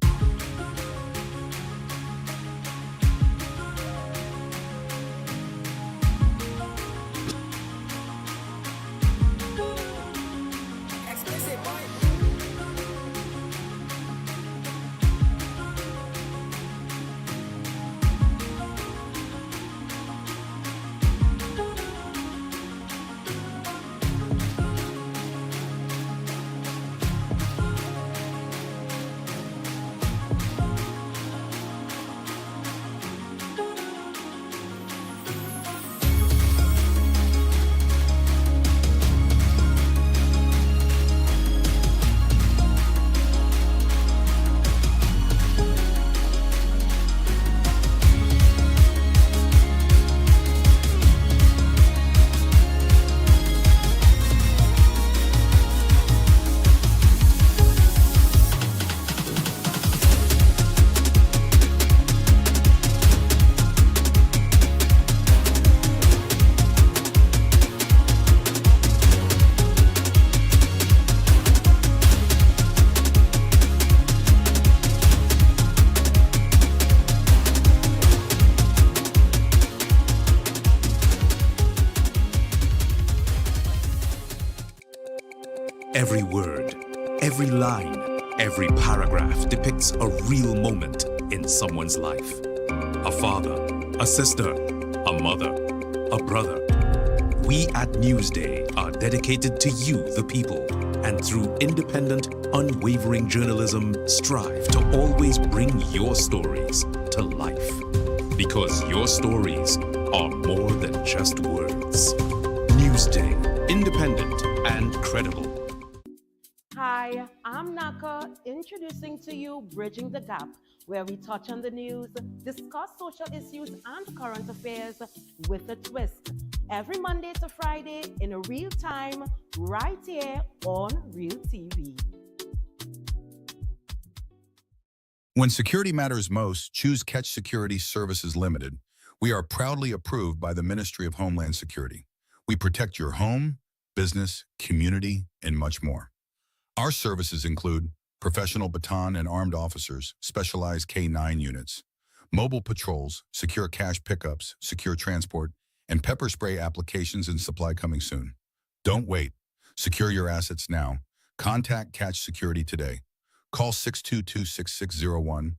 Every word, every line, every paragraph depicts a real moment in someone's life. A father, a sister, a mother, a brother. We at Newsday are dedicated to you, the people, and through independent, unwavering journalism, strive to always bring your stories to life. Because your stories are more than just words. Newsday, independent and credible. Hi, I'm Naka, introducing to you Bridging the Gap, where we touch on the news, discuss social issues and current affairs with a twist. Every Monday to Friday in a real time, right here on Real TV. When security matters most, choose Catch Security Services Limited. We are proudly approved by the Ministry of Homeland Security. We protect your home, business, community, and much more. Our services include professional baton and armed officers, specialized K-9 units, mobile patrols, secure cash pickups, secure transport, and pepper spray applications and supply coming soon. Don't wait. Secure your assets now. Contact Catch Security today. Call 622-6601,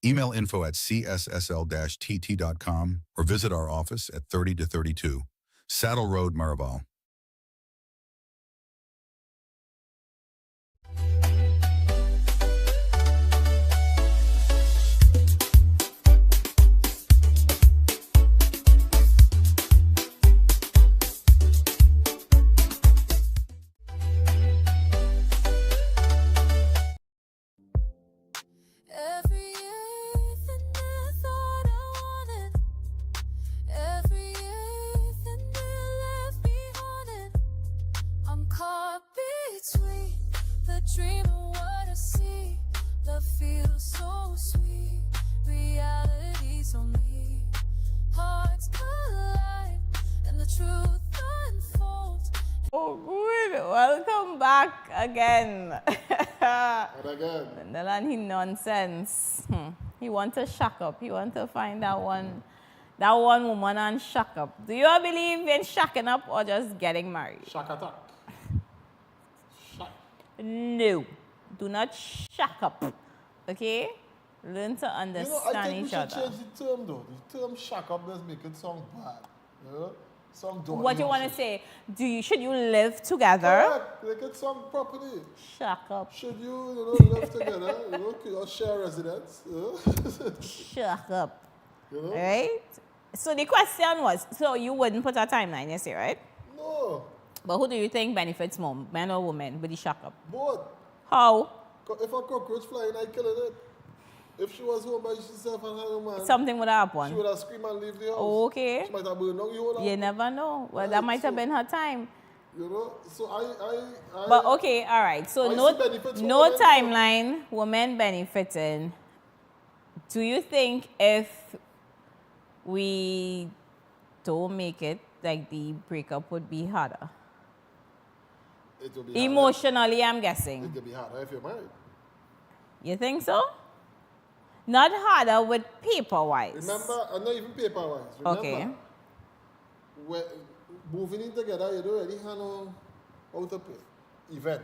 email info@cssl-tt.com, or visit our office at 30-32 Saddle Road, Maraval. Every everything I thought I wanted, everything they left me haunted. I'm caught between the dream and what I see. Love feels so sweet, reality's on me. Hearts collide and the truth unfolds. Oh, good. Welcome back again. And again, None he nonsense. He want to shack up. He want to find that one woman and shack up. Do you all believe in shacking up or just getting married? shock attack. Shock. No. Do not shack up. Okay? Learn to You know, I understand think we each should other. change the term though. The term shack up does make it sound bad. You know? Sound dirty. What you want to say? Should you live together? Correct. Make it sound properly. Shack up. Should you live together? Could you share residence? Shack up. You know? Right? So the question was, so you wouldn't put a timeline, you say, right? No. But who do you think benefits more, man or woman, with the shack up? Both. How? If a cockroach flying, I killing it. If she was home by herself and had a man, Something would she happen. would have screamed and leave the house. Okay. She might have burned down the whole house. You never know. Well, that Right, might have so- been her time. You know? So I But okay, all right. So I no, see benefits for no women too. timeline, women benefiting. Do you think if we don't make it, like the breakup would be harder? it will be harder. Emotionally, I'm It guessing. will be harder if you're married. You think so? Not harder with paper-wise. Remember, not even paper-wise. Remember, Okay. when moving in together, you don't really have no how to play. Event.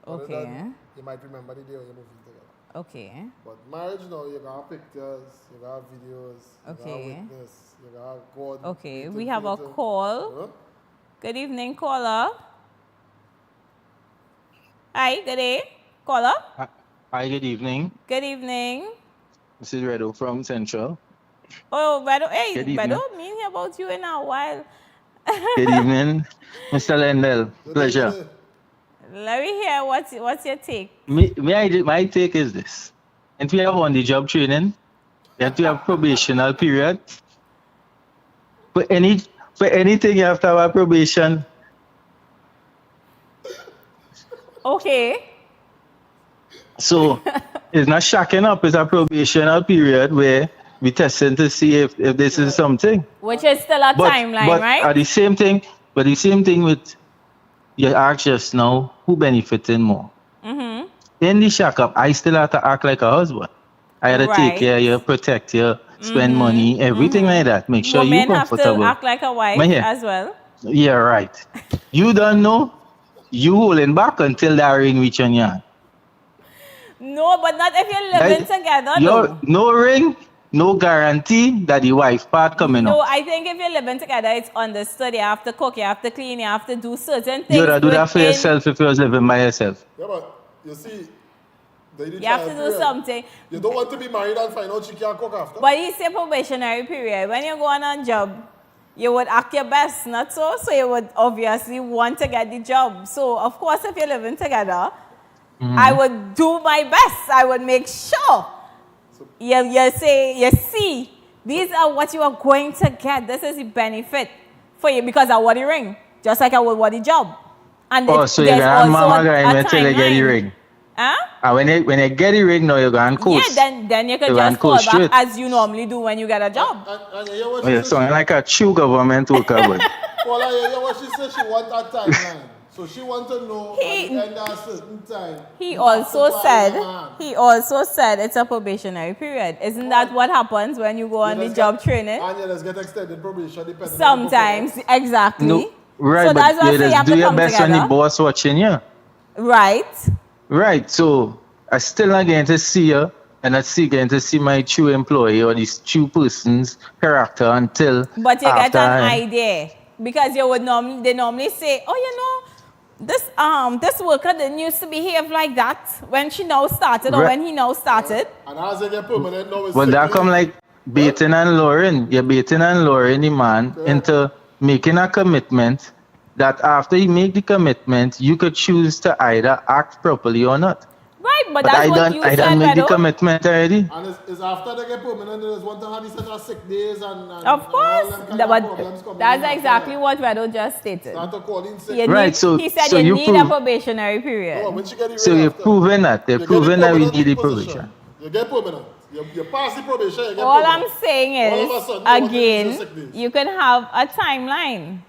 Other Okay. than you might remember the day when you're moving together. Okay. But marriage now, you got pictures, you got videos, you got Okay. witness, you got God. Okay, waiting we for have you a to- call. Huh? Good evening, caller. Hi, good day. Caller. Hi, good evening. Good evening. This is Redo from Central. Oh, Bedo, hey, Good evening. Bedo, me hear about you in a while. Good evening, Mr. Lendell. Good Pleasure. evening. Let me hear what's your take. My take is this. If you have on-the-job training, you have to have probational period. For anything, you have to have a probation. Okay. So it's not shacking up, it's a probational period where we testing to see if this is something. Which is still a timeline, but right? The same thing with you asked just now, who benefiting more? Mm-hmm. In the shack up, I still have to act like a husband. I had to Right. take care of you, protect you, spend money, everything like that. Make sure Women you're have to comfortable. act like a wife My hair. as well. Yeah, right. You don't know. you holding back until that ring reach on your hand. No, but not if you're living Right? together. Your no ring, no guarantee that the wife part coming No, up. I think if you're living together, it's understood. You have to cook, you have to clean, you have to do certain things. You would do that for within- yourself if you was living by yourself. Yeah, but you see, You have to do something. You don't want to be married and find out she can't cook after. But it's a probationary period. When you go on a job, you would act your best, not so? So you would obviously want to get the job. So, of course, if you're living together, I would do my best. I would make sure. You see, these are what you are going to get. This is the benefit for you because I want the ring, just like I would want the job. And So you're there's going to also mama guy until you get the timeline. ring. Huh? And when you get the ring now, you're going to coast. Yeah, then you can You just can fall coast back straight. as you normally do when you get a job. And you hear what Oh, she you're said? sounding like a true government worker, but Well, you hear what she said? She want that timeline. So she want to know at He- the end of a certain time. He you have to also buy said the man. it's a probationary period. Isn't that what happens when you go on You the just job get- training? And you just get extended probation depending on the Sometimes, performance. exactly. no, right, So that's but why I you say you just have do to your come best when the together. boss watching you. Right. Right, so I still not getting to see you, and I still getting to see my true employee or this true person's character until But you get after an I- idea because they normally say, oh, you know, this worker didn't used to behave like that when she now started or Right. when he now started. And as they get permanent now, it's Well, that sick come leave. like baiting and luring. You're baiting and luring the man into making a commitment that after you make the commitment, you could choose to either act properly or not. Right, but But that's I what you done said, make the Beto. commitment already. And it's after they get permanent, they just want to have these set of sick days and Of and all course, them kind of problems but coming that's in exactly after what Redo just stated. Start to call in sick. You Right, need- so- he said so you you need a prove- probationary period. No, when she get the So ring you're after, proving that. They're you get the proving that we permanent need the position. probation. You get permanent. You pass the probation, you get All permanent. I'm saying All is, of a sudden, you want to use again, your sick days. you can have a timeline.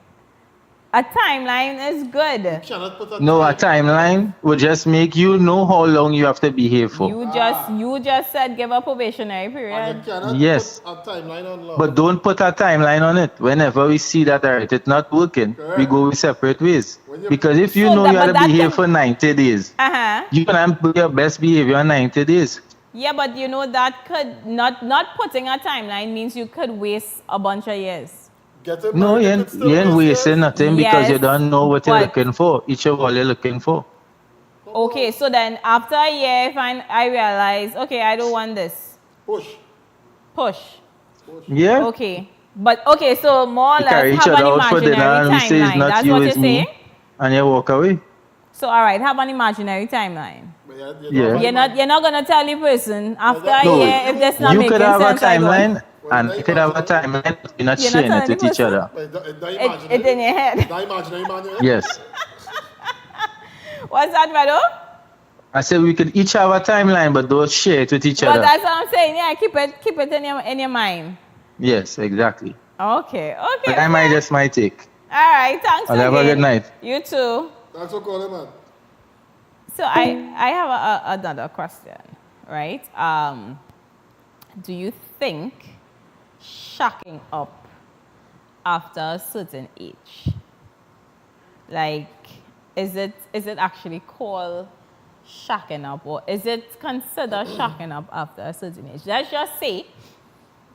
A timeline is good. You cannot put a No, a time. timeline will just make you know how long you have to behave for. You just said give a probationary And period. you cannot Yes. put a timeline on love. But don't put a timeline on it. Whenever we see that alright, it's not working, we go with separate ways. When you- Because if you So know that- you have but to that behave can- for 90 days, Uh-huh. you can put your best behavior on 90 days. Yeah, but you know that could not putting a timeline means you could waste a bunch of years. Getting No, married, you you ain't, could still you ain't waste wasting years. nothing because you Yes, don't know what you're but- looking for. Each of all you're looking for. Okay, so then after a year, if I realize, okay, I don't want this. Push. Yeah. Okay. But okay, so more or You carry less each have other an out for dinner imaginary and we say it's timeline. not That's you, what you're it's me. saying? And you walk away. So all right, have an imaginary timeline. But Yeah. You're not gonna tell the person after a No, year if that's not you making could have a sense. I don't. timeline and you could have a timeline, but you're not You're not sharing it telling with the each person? other. It's in your head. That imaginary man, Yes. What's that, Vado? I said we could each have a timeline, but don't share it with each But other. that's what I'm saying. Yeah, keep it in your mind. Yes, exactly. Okay. But I might just my take. All right. Thanks. I'll have a again. good night. You too. Thanks for calling, man. So I have another question, right? Do you think shacking up after a certain age, like, is it actually called shacking up, or is it considered shacking up after a certain age? Let's just say,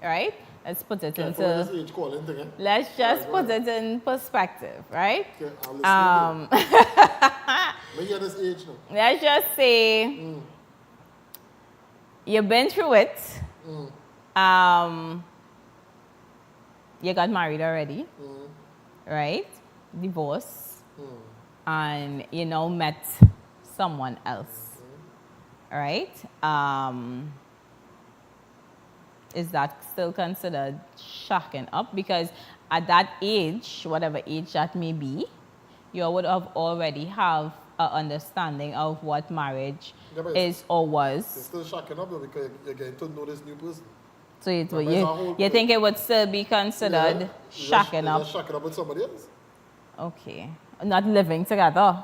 right? Let's put it Careful into. with this age calling thing, eh? Let's just Right, put right. it in perspective, right? Okay, I'm listening. When you're this age now. Let's just say you've been through it. You got married already, right? Divorce, and you now met someone else, right? Is that still considered shacking up? Because at that age, whatever age that may be, you would have already have an understanding of what marriage Yeah, but is or You're was. still shocking up though because you're getting to know this new person. So But it's a whole- you think it would still be considered You're shacking up? You're shocking up with somebody else. Okay. Not living together.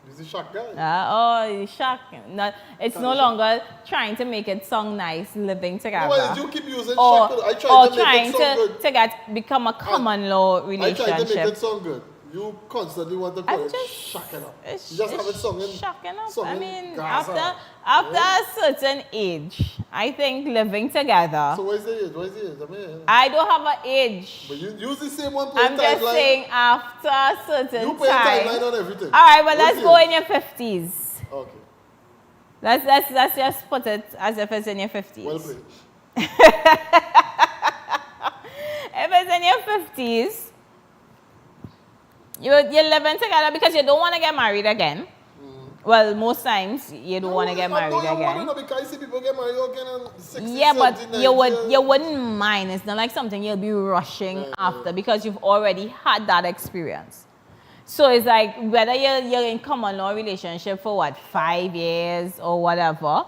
He's a shock guy. Oh, shocking. Not, it's no longer trying to make it sound nice, living together. Well, you keep using or shock. I or tried to make trying it sound good. become a common law I relationship. tried to make it sound good. You constantly want to call I'm it just- shacking up. It's, You just have it it's sung in. shocking up. sung I in mean, Gaza. after a certain age, I think living together. So what is the age? What is the age? I mean, I don't have an age. but you use the same one playing I'm just timeline. saying after a certain You play timeline time. on everything. All right, but What let's is go it? in your 50s. Okay. Let's just put it as if it's in your 50s. Well played. If it's in your 50s, you're living together because you don't want to get married again. Well, most times you don't want to get married again. No, because you see people get married again in 60, Yeah, but 70, you 90 wouldn't mind. It's not like something you'll be rushing after because you've already had that experience. So it's like whether you're in common law relationship for what, 5 years or whatever,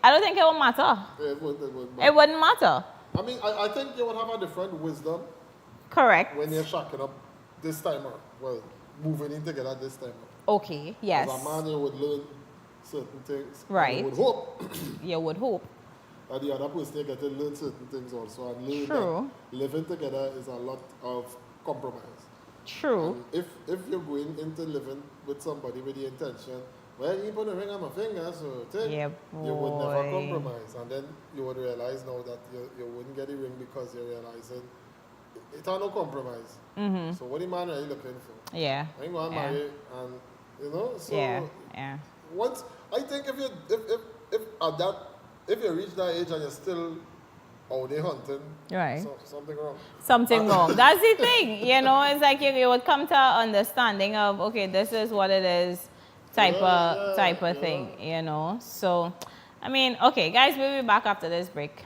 I don't think it will matter. Yeah, it would, It wouldn't matter. I mean, I think you would have a different wisdom Correct. when you're shacking up this time around. Well, moving in together this time around. Okay, yes. As a man, you would learn certain things. and Right. You would hope You would hope. that the other person you get to learn certain things also and learn True. that living together is a lot of compromise. True. And if you're going into living with somebody with the intention, well, you put a ring on my finger, so take, Yeah, you would never boy. compromise. And then you would realize now that you wouldn't get the ring because you're realizing it are no compromise. So what the man are you looking for? Yeah. I ain't gonna Yeah. marry and you know, so Yeah. Yeah. once I think if you reach that age and you're still out there hunting, Right. something wrong. Something wrong. That's the thing. You know, it's like you would come to an understanding of, okay, this is what it is type of thing, you know. So, I mean, okay, guys, we'll be back after this break.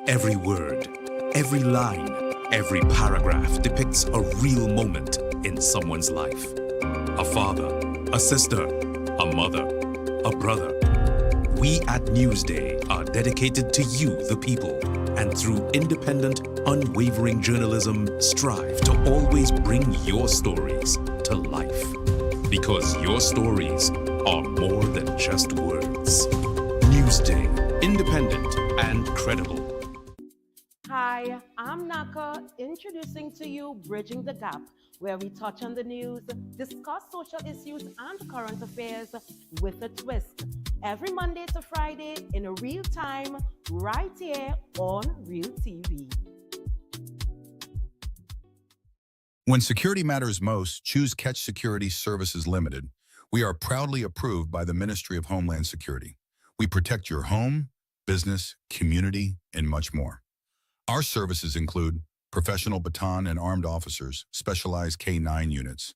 Every word, every line, every paragraph depicts a real moment in someone's life. A father, a sister, a mother, a brother. We at Newsday are dedicated to you, the people, and through independent, unwavering journalism, strive to always bring your stories to life. Because your stories are more than just words. Newsday, independent and credible. Hi, I'm Naka, introducing to you Bridging the Gap, where we touch on the news, discuss social issues and current affairs with a twist. Every Monday to Friday in a real time, right here on Real TV. When security matters most, choose Catch Security Services Limited. We are proudly approved by the Ministry of Homeland Security. We protect your home, business, community, and much more. Our services include professional baton and armed officers, specialized K-9 units,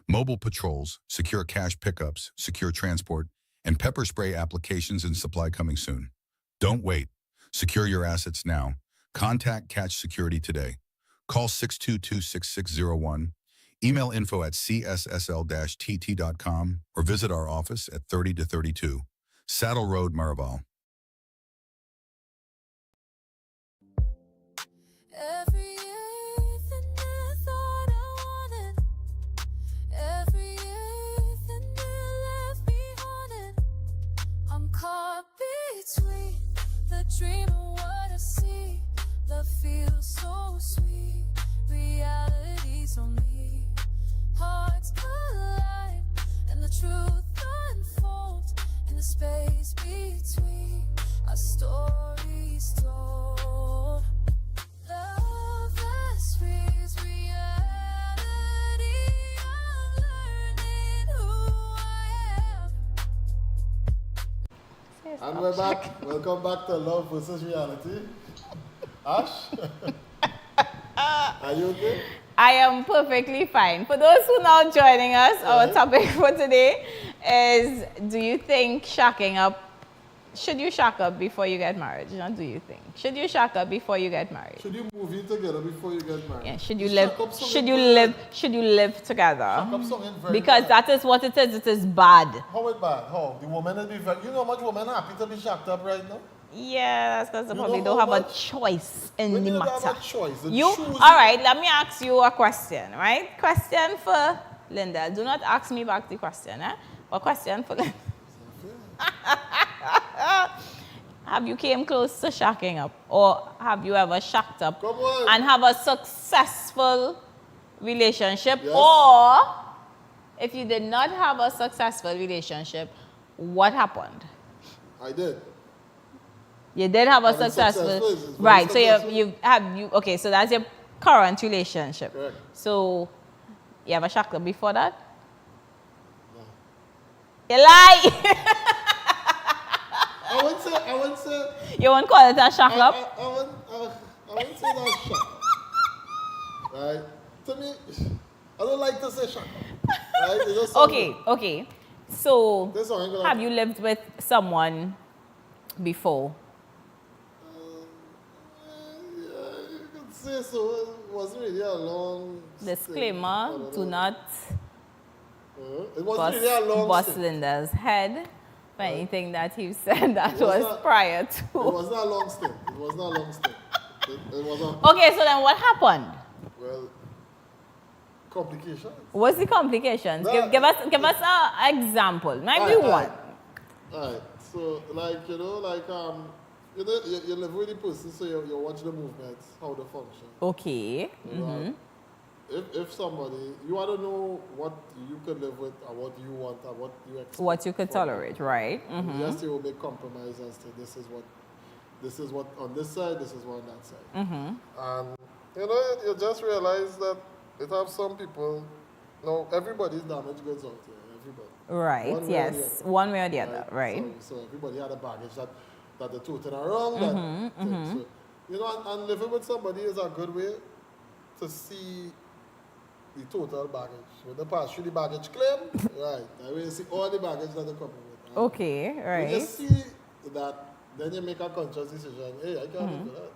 mobile patrols, secure cash pickups, secure transport, and pepper spray applications and supply coming soon. Don't wait. Secure your assets now. Contact Catch Security today. Call 622-6601, email info@cssl-tt.com, or visit our office at 30-32, Saddle Road, Maraval. Everything I thought I wanted, everything you left me haunted. I'm caught between the dream and what I see. Love feels so sweet, reality's on me. Hearts collide and the truth unfolds in the space between our stories told. Love has frees reality. I'm learning who I am. And we're back. Welcome back to Love versus Reality. Ash? Are you okay? I am perfectly fine. For those who are now joining us, our topic for today is, do you think shacking up, should you shack up before you get married? You know, do you think? Should you shack up before you get married? Should you move in together before you get married? Yeah, should you The live, shack up song should is you very- live, should you live together? Shack up song is very Because bad. that is what it is bad. How is bad? How? The woman is be very... You know how much women are happy to be shacked up right now? Yeah, that's because they You probably know don't how have a much- choice in When the you don't have matter. a choice, the You, choosing- all right, let me ask you a question, right? Question for Linda. Do not ask me back the question, eh? A question for Linda. Have you came close to shacking up? Or have you ever shacked up Come on. and have a successful relationship? Yes. Or if you did not have a successful relationship, what happened? I did. You did have a And it's successful, successful, it's very right? So successful. okay. So that's your current relationship. Correct. So you ever shacked up before that? No. You lie. I wouldn't say... You won't call it a shack up. I wouldn't say that's shack up. Right? To me, I don't like to say shack up. Right? It just sounds Okay. So This one ain't gonna- have you lived with someone before? Yeah, you could say so. It wasn't really a long Disclaimer: stint. do not It wasn't really a long bust stint. Linda's head for anything that he said that It was was not- prior It to. was not a long stint. It was not a long stint. It was a, Okay, so then what happened? well, complications. What's the complications? No. Give us an example. Maybe Alright, one. Alright, so like, you live with the person, so you watch the movements, how they function. Okay. You know, if somebody, you want to know what you could live with and what you want and what you expect. What you could from tolerate, right? them. Yes, you will make compromises to this is what on this side, this is what on that side. And you just realize that it have some people, everybody's damaged goods out there, everybody. Right. One way or the Yes. other. One way or the other. Right. So everybody had a baggage that they tooted around. That thing. So, and living with somebody is a good way to see the total baggage. When they pass through the baggage claim, right, I will see all the baggage that they come with. And Okay. when you Right. see that, then you make a conscious decision, hey, I can't live with that.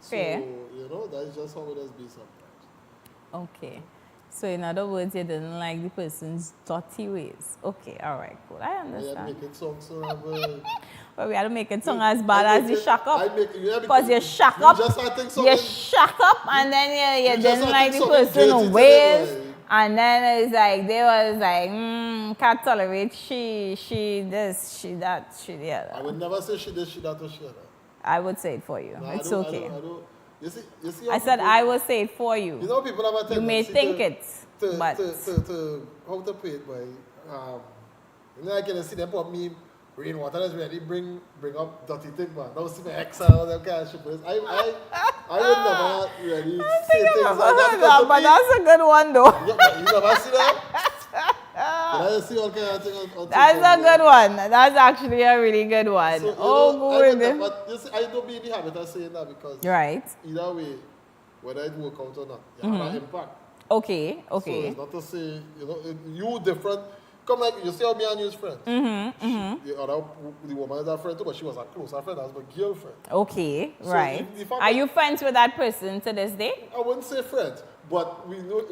Fair. So, that's just how it is be sometimes. Okay. So in other words, you didn't like the person's dirty ways. Okay. All right. Cool. I I understand. make it sound so But we had to make it sound as bad as you shack up. Because Because you shack up. just I think You shack up and then you just didn't had like to the something dirty person's to ways. them, like- And then it's like, they was like, can't tolerate she this, she that, she the I other. would never say she this, she that, or she that. I would say it for you. No, It's I don't, okay. I don't. You see I how said people- I will say it for you. You know, people have a tendency You may think it, but to how to put it by, like you see them put meme rainwater is really bring up dirty thing, man. Now see my ex and all them kind of shit. But I would never really say things like that. Because to But me- that's a good one, though. Yeah, but you never see that? Did I just see all kind of things on That's social a media? good one. That's actually a really good one. So, you Oh, know, I would good. never- but you see, I don't be in the habit of saying that because Right. either way, whether it work out or not, you have an impact. Okay. So Okay. it's not to say, you know, you different. Come like, you see how me and you is friends. The woman is a friend too, but she was a closer friend as my girlfriend. Okay. So Right. if I'm Are you friends with that person to this day? I wouldn't say friends, but we know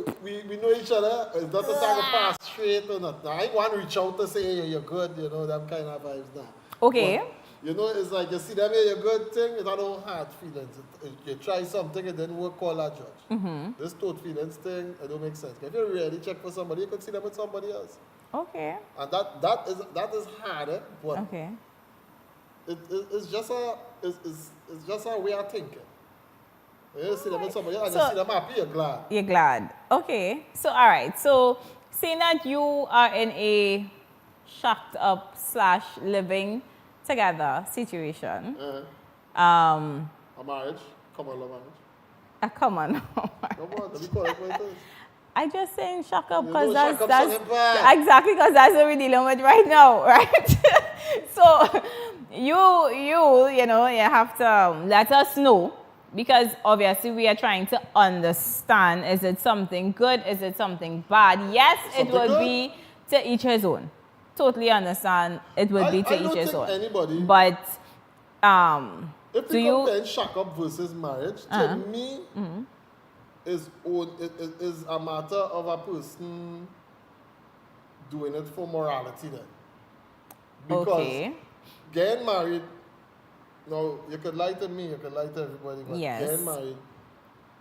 each other. It's not a time to pass straight or not. Now, I want to reach out to say, hey, you're good, you know, them kind of vibes now. Okay. But, you know, it's like you see them, hey, you're good thing, it's not all hard feelings. You try something, it didn't work, call that judge. This thought feelings thing, it don't make sense. If you really check for somebody, you could see them with somebody else. Okay. And that is harder, but Okay. it's just a way of thinking. When you see them with somebody else and So- you see them happy, you're glad. You're glad. Okay. So, all right. So, saying that you are in a shacked up / living together situation, A marriage, common law marriage. come on. Come on, let me call it what it is. I just saying shack up You because know shack up that's sounding bad. exactly because that's what we're dealing with right now, right? So you know you have to let us know because obviously we are trying to understand: is it something good? Is it something bad? Yes, it Something would good? be to each his own. Totally understand. It would be to I don't each his think own. anybody- But If do you you? compare shack up versus marriage, to me, is a matter of a person doing it for morality then. Because Okay. getting married, now you could lie to me, you could lie to everybody, but Yes. getting married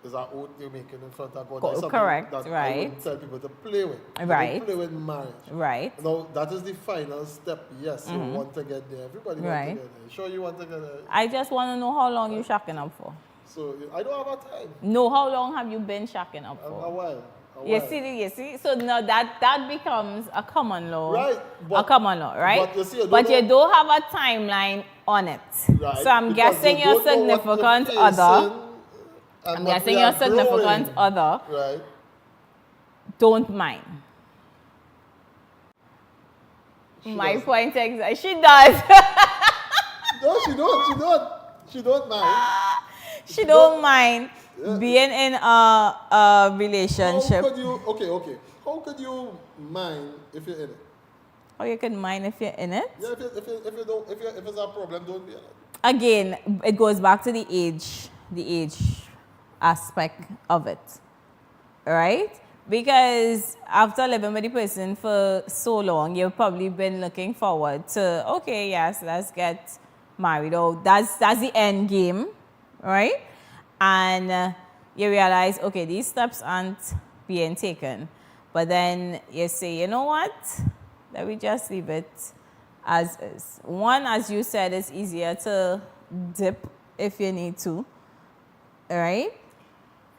is an oath you're making in front of God. Co- That's something correct, that I right. wouldn't tell people to play with. You don't Right. play with marriage. Right. Now, that is the final step. Yes, you want to get there. Everybody wants Right. to get there. Sure, you want to get there. I just want to know how long you shacking up for. So, I don't have a time. No, how long have you been shacking up A for? while. You see. So now that becomes a common law. Right, a but- common law, right? but you see, you But don't you know- don't have a timeline on it. Right, So I'm because guessing you your don't know what significant you're other. facing and I'm what guessing we your are significant growing. other Right. don't mind. She My does. point exactly. She does. No, she don't. She don't mind. She don't mind being in a relationship. How could you? Okay. How could you mind if you're in it? Or you can mind if you're in it. Yeah, if it's a problem, don't be in it. Again, it goes back to the age aspect of it, right? Because after living with the person for so long, you've probably been looking forward to, okay, yes, let's get married. Oh, that's the end game, right? And you realize, okay, these steps aren't being taken. But then you say, you know what? Let me just leave it as is. One, as you said, it's easier to dip if you need to, right?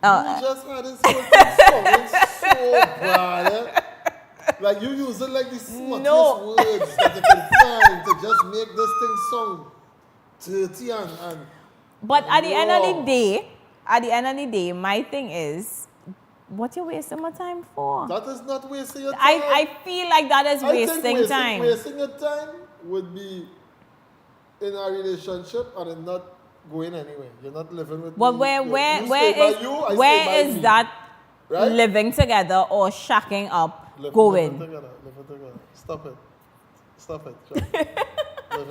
You just had this whole thing sounding so bad. Eh? Like you using like the smartest No. words that you can find to just make this thing sound dirty and But at the end of Wrong. the day, my thing is, what you wasting my time for? that is not wasting your time. I feel like that is I think wasting time. Wasting your time would be in a relationship and in not going anywhere. You're not living with But me. where You stay by you, I stay by where is me. that Right? living together or shacking up Living going? together. Stop it. Living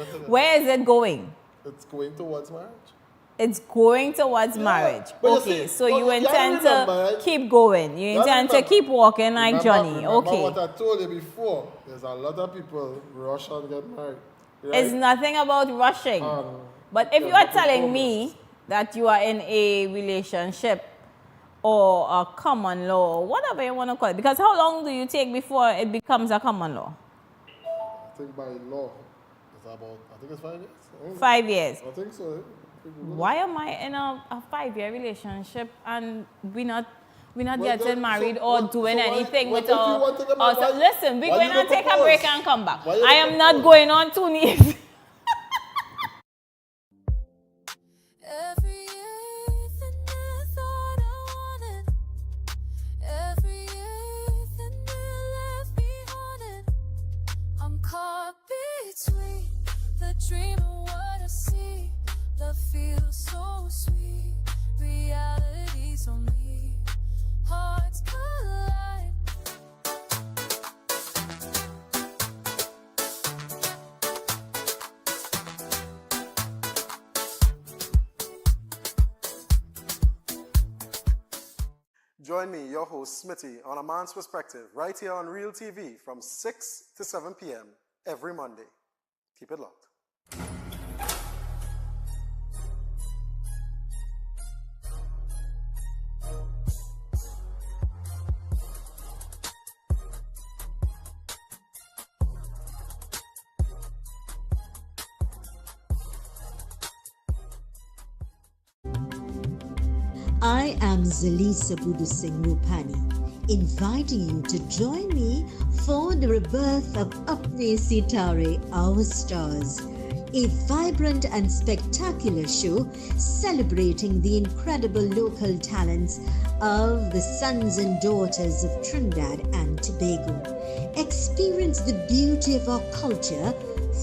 together. Where is it going? It's going towards marriage. It's going towards Yeah, marriage. but you Okay, see, so well, you you gotta intend remember, to right? keep going. You You gotta intend to remember- keep walking like Johnny. Remember Okay. what I told you before. There's a lot of people rush and get married. Right? It's nothing about rushing. But if yeah, you are but telling the me that you are in a relationship or a common law, whatever you want to call it, because how long do you take before it becomes a common law? I think by law, it's about, I think it's 5 years. 5 years. I think so. Why am I in a 5-year relationship and We're not Well, getting so married or what- doing so why- anything what with if you our... want to get our married? Why- listen, we're why going you to don't take a propose? break and come back. Why you I don't am not propose? going on 2 knees. Every evening I thought I wanted. Every evening you left me haunted. I'm caught between the dream and what I see. Love feels so sweet. Reality's on me. Hearts collide. Join me, your host Smitty, on A Man's Perspective, right here on Real TV from 6 to 7 p.m. every Monday. Keep it locked. I am Zalisa Budu Singh Rupani, inviting you to join me for the rebirth of Apne Sitare, Our Stars, a vibrant and spectacular show celebrating the incredible local talents of the sons and daughters of Trinidad and Tobago. Experience the beauty of our culture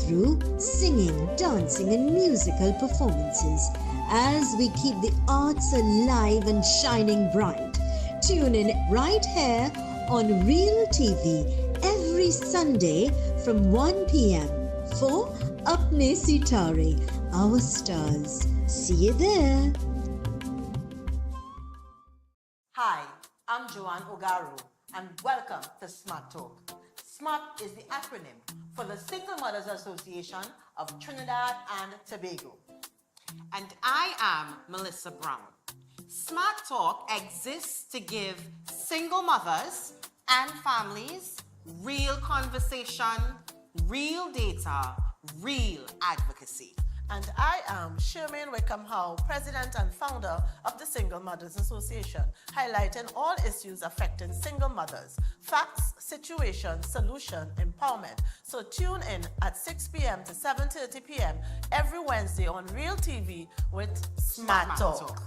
through singing, dancing, and musical performances as we keep the arts alive and shining bright. Tune in right here on Real TV every Sunday from 1 p.m. for Apne Sitare, Our Stars. See you there. Hi, I'm Joanne Ogaru, and welcome to Smart Talk. SMART is the acronym for the Single Mothers Association of Trinidad and Tobago. And I am Melissa Brown. Smart Talk exists to give single mothers and families real conversation, real data, real advocacy. And I am Shermaine Wickham Howe, President and founder of the Single Mothers Association, highlighting all issues affecting single mothers, facts, situation, solution, empowerment. So tune in at 6 p.m. to 7:30 p.m. every Wednesday on Real TV with Smart Talk.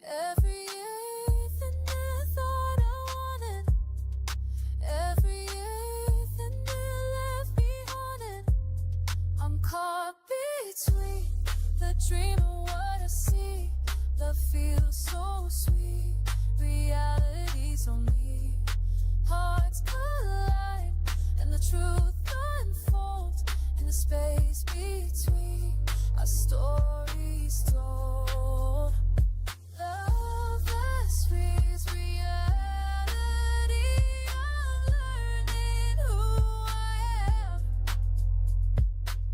Every evening I thought I wanted. Every evening you left me haunted. I'm caught between the dream and what I see. Love feels so sweet. Reality's on me. Hearts collide and the truth unfolds in the space between our stories told. Love has frees reality. I'm learning who I am.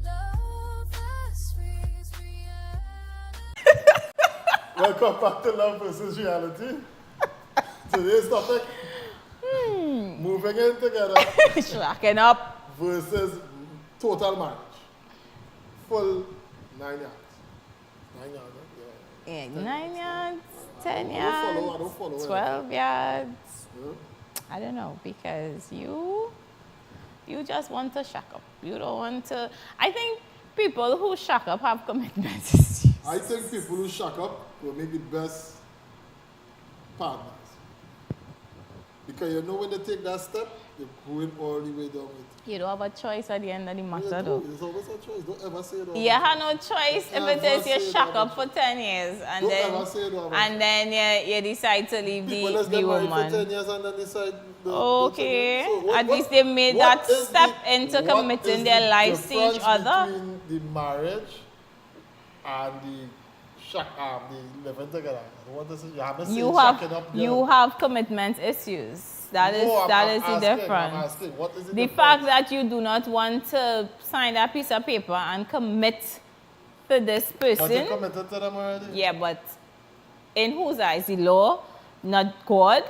Love has frees reality. Welcome back to Love versus Reality. Today's topic, moving in together Shacking up. versus total marriage. Full 9 yards. 9 yards, huh? Yeah, 9 yards, 10 I don't follow yards, it. 12 yards. Yeah. I don't know, because you just want to shack up. You don't want to. I think people who shack up have commitments. I think people who shack up will make the best partners. Because you know when they take that step, you're going all the way down with it. You don't have a choice at the end of the matter, You though. do. There's always a choice. Don't ever say that. You have no choice if it Never is you say shack that. up for 10 years and Don't then ever say that. and then you decide to leave People the let's get married for woman. 10 years and then decide. Okay, So at least they made what that is step the- into what committing is their the lives to each difference other. between the marriage and the living together. What is it? You haven't seen shacking up there. You have commitment issues. That is No, I'm the asking, difference. I'm asking, what is The difference? fact that you do not want to sign that piece of paper and commit to this But you person. committed to them already. Yeah, but in whose eyes? The law, not God.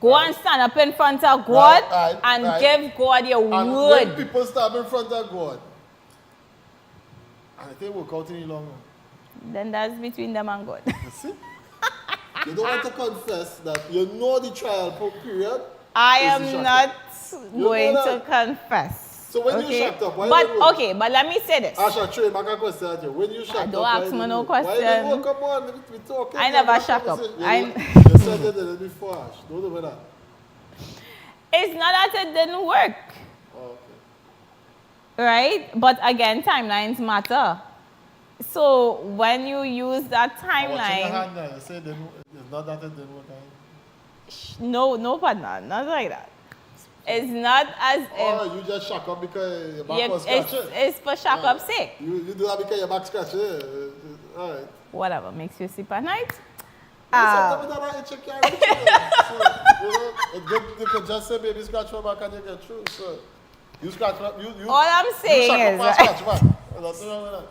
Go and stand up in front of God and give God your And word. when people stand in front of God, and it ain't work out any longer. Then that's between them and God. You see? You don't want to confess that you know the trial period. I is the am shackle. not You going know to that. confess. So when you okay? shacked up, why But didn't it work? okay, but let me say this. I shall train back a question at you. When you shacked up, don't why ask me didn't no it work? Why didn't it question. work? Come on, we talking. I never shack up. You said you did it before, Ash. Don't do that. It's not that it didn't work. Oh, okay. Right? But again, timelines matter. So when you use that What's in your timeline, hand now? You say it's not that it didn't work. no partner, not like that. It's not as if Oh, you just shack up because your back was scratching. it's for shock up's sake. You do that because your back scratching. All right. Whatever makes you sleep at night. Sometimes that itch you can't reach it. So, you know, it's good. You can just say, baby, scratch my back and you get through. So, you scratch my you. All I'm saying you is, shack up and scratch back. Nothing wrong with that.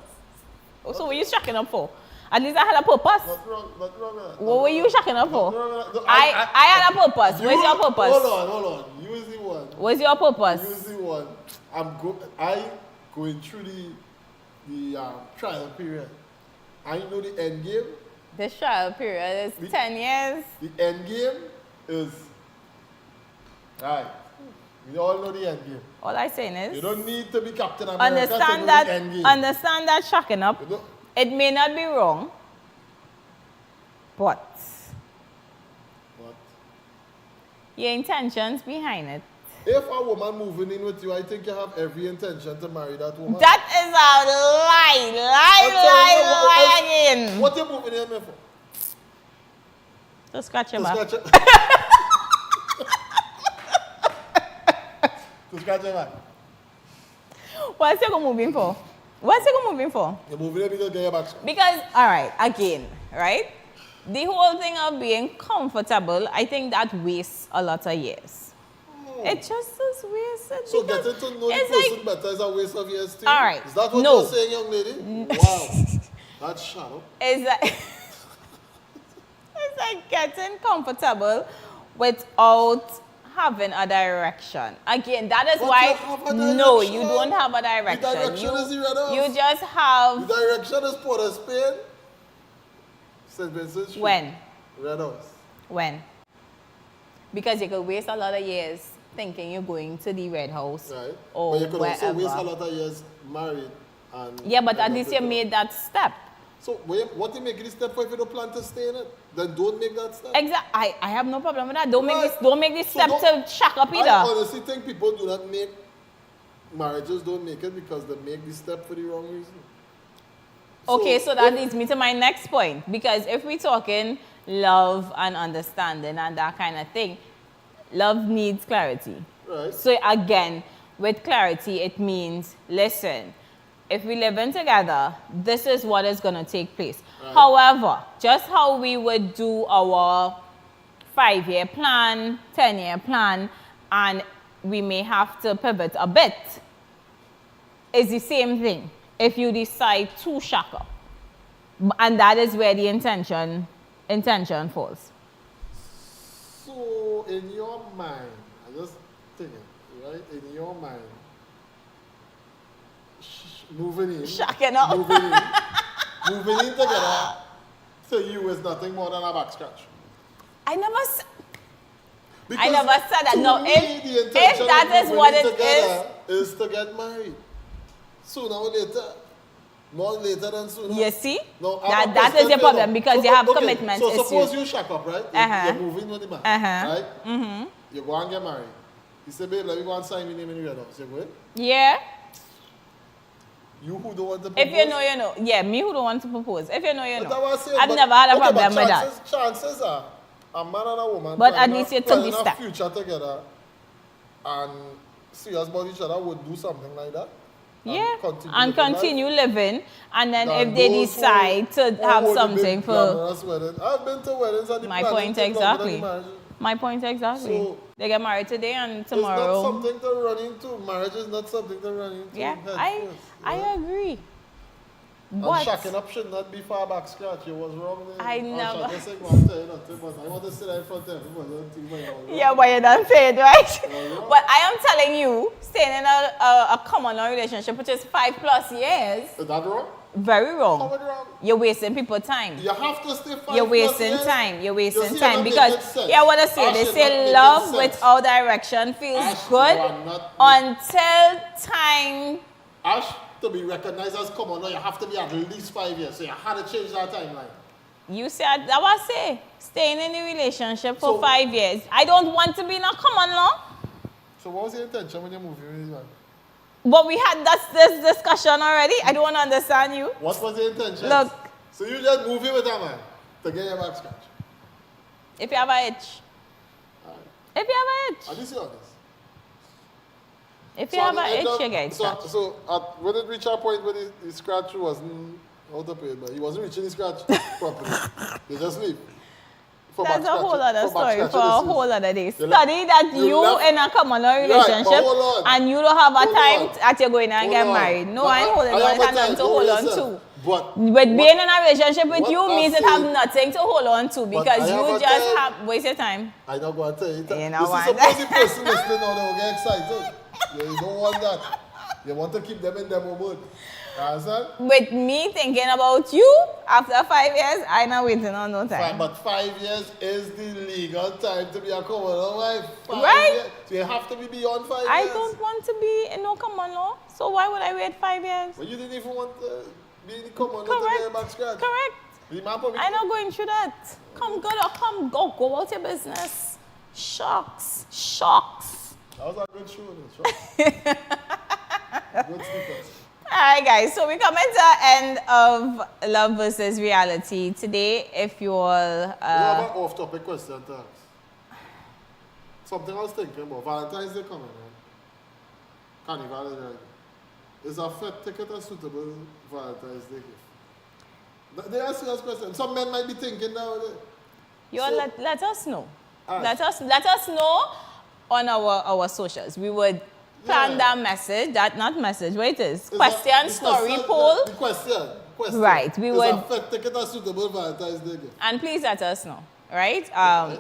So what you shacking up for? At least I had a purpose. Nothing wrong with that. What were you shacking up for? Nothing wrong with that. I had a purpose. Where's your purpose? Hold on. Use the one. Where's your purpose? Use the one. I going through the trial period. I know the end game. The trial period is 10 years. The end game is right. We all know the end game. All I'm saying is, You don't need to be Captain America to know the end game. understand that shacking up, You don't- it may not be wrong, but But your intentions behind it. if a woman moving in with you, I think you have every intention to marry that woman. That is a lie again. What you moving in here for? To scratch your To back. scratch your To scratch your back. What's you moving for? What's you moving for? You're moving in because you get your back scratched. Because, all right, again, right? The whole thing of being comfortable, I think that wastes a lot of years. It just is wasted. So because getting to know the it's person better is a waste of years too? All right. Is that what No. you're saying, young lady? Wow. That's shallow. It's like, it's like getting comfortable without having a direction. Again, that is But why, you have a no, direction. you don't have a direction. The direction is the red house. You just have, The direction is Port of Spain. St. Vincent Street. when? Red House. When? Because you could waste a lot of years thinking you're going to the Red House Right. or But you could wherever. also waste a lot of years married. And Yeah, but at and least you everything. made that step. So what you make this step for if you don't plan to stay in it? Then don't make that step. Exactly. I have no problem with that. Don't Right. make this So step don't- to shack up I either. honestly think people do not make marriages don't make it because they make this step for the wrong reason. Okay, so that leads me to my next point. Because if we're talking love and understanding and that kind of thing, love needs clarity. Right. So again, with clarity, it means, listen, if we're living together, this is what is going to take place. Right. However, just how we would do our 5-year plan, 10-year plan, and we may have to pivot a bit, is the same thing if you decide to shack up. And that is where the intention falls. So in your mind, I just thinking, right? In your mind, moving in, Shacking up. moving in together, to you is nothing more than a back scratch. I never said Because that. to No, me, if the intention that of is moving what in it together is to get married. Sooner or later. More later than sooner. You see? No, I have a That is question your for you problem now. because So, you have okay, commitment so issues. suppose you shack up, right? Uh-huh. You're moving with the man, Uh-huh. right? Mm-hmm. You go and get married. You say, babe, let me go and sign my name in the red house. You go in? Yeah. You who don't want to propose? If you know, you know. Yeah, me who don't want to propose. If you know, you But know. I was saying, I've but- never had a okay, problem but with that. chances are a man and a woman But at planning least a- you took planning the a step. future together and serious about each other would do something like that. Yeah. continue And living life. continue living. And then Than if they those who- decide to who have hold the something big for. glamorous wedding. I've been to weddings and the My planning point take longer than exactly. the marriage. My point exactly. So- They get married today and It's tomorrow. not something to run into. Marriage is not something to run into. Yeah, head I first, I right? agree. What? And shacking up should not be far back scratch. You was wrong there. I never- Just like one tell you nothing, but I want to sit there in front of everybody on TV. Yeah, but you don't say it, right? But I am telling you, staying in a common law relationship, which is 5+ years, Is that wrong? very How wrong. is it wrong? You're wasting people's time. You have to stay 5+ You're wasting years. time. You're You wasting see, time you're not because making sense. yeah, what I say, they Ash, say you're not love making sense. without direction feels Ash, good you are not until time. Ash, to be recognized as common law, you have to be at least 5 years. So you had to change that timeline. You said that was say staying in a relationship for So- 5 years. I don't want to be in a common law. So what was your intention when you moved with this man? But we had this discussion already. I don't understand you. What was your intention? Look. So you just move in with that man to get your back scratch. If you have a itch. If you have a itch. Are you see honest? If you have a itch, you get so, scratched. so when it reached a point where the scratch wasn't out of pain, but he wasn't reaching the scratch properly. You just leave. For That's back a whole scratching- other for back story for scratching a issues. whole other day. You Study that you you left- in a common law Right, but relationship hold on. and you don't have a Hold time on. that you're going and Hold get on. married. No, But I ain't holding I on. have It a has nothing time, to don't hold on yourself. to. But Being in a relationship with what you I'm means it have saying- nothing to hold on to because I have you a just time. have waste your time. I don't want to tell you. You know You see, what? suppose the person listening now, they will get excited. You don't want that. You want to keep them in demo mode. You understand? With me thinking about you after 5 years, I not waiting on no time. But 5 years is the legal time to be a common law wife. 5 Right? years. So you have to be beyond 5 I years. don't want to be in no common law, so why would I wait 5 years? But you didn't even want to be in the common law to get your back scratch. Correct. The man probably- I'm not going through that. Come good or come go about your business. Shocks. That was a good show. Good sneakers. All right, guys. So we're coming to the end of Love versus Reality today. If you all, You have an off-topic question to ask. Something I was thinking about. Valentine's Day coming, right? Carnival is right. Is a fete ticket a suitable Valentine's Day gift? They ask you this question. Some men might be thinking now. you all let us know. All right. Let us know on our socials. We would plan Yeah. that message. Not message. What it is? Is Question, that- the story, question- poll. The question. Right, we is would- a fete ticket a suitable Valentine's Day gift? And please let us know, right?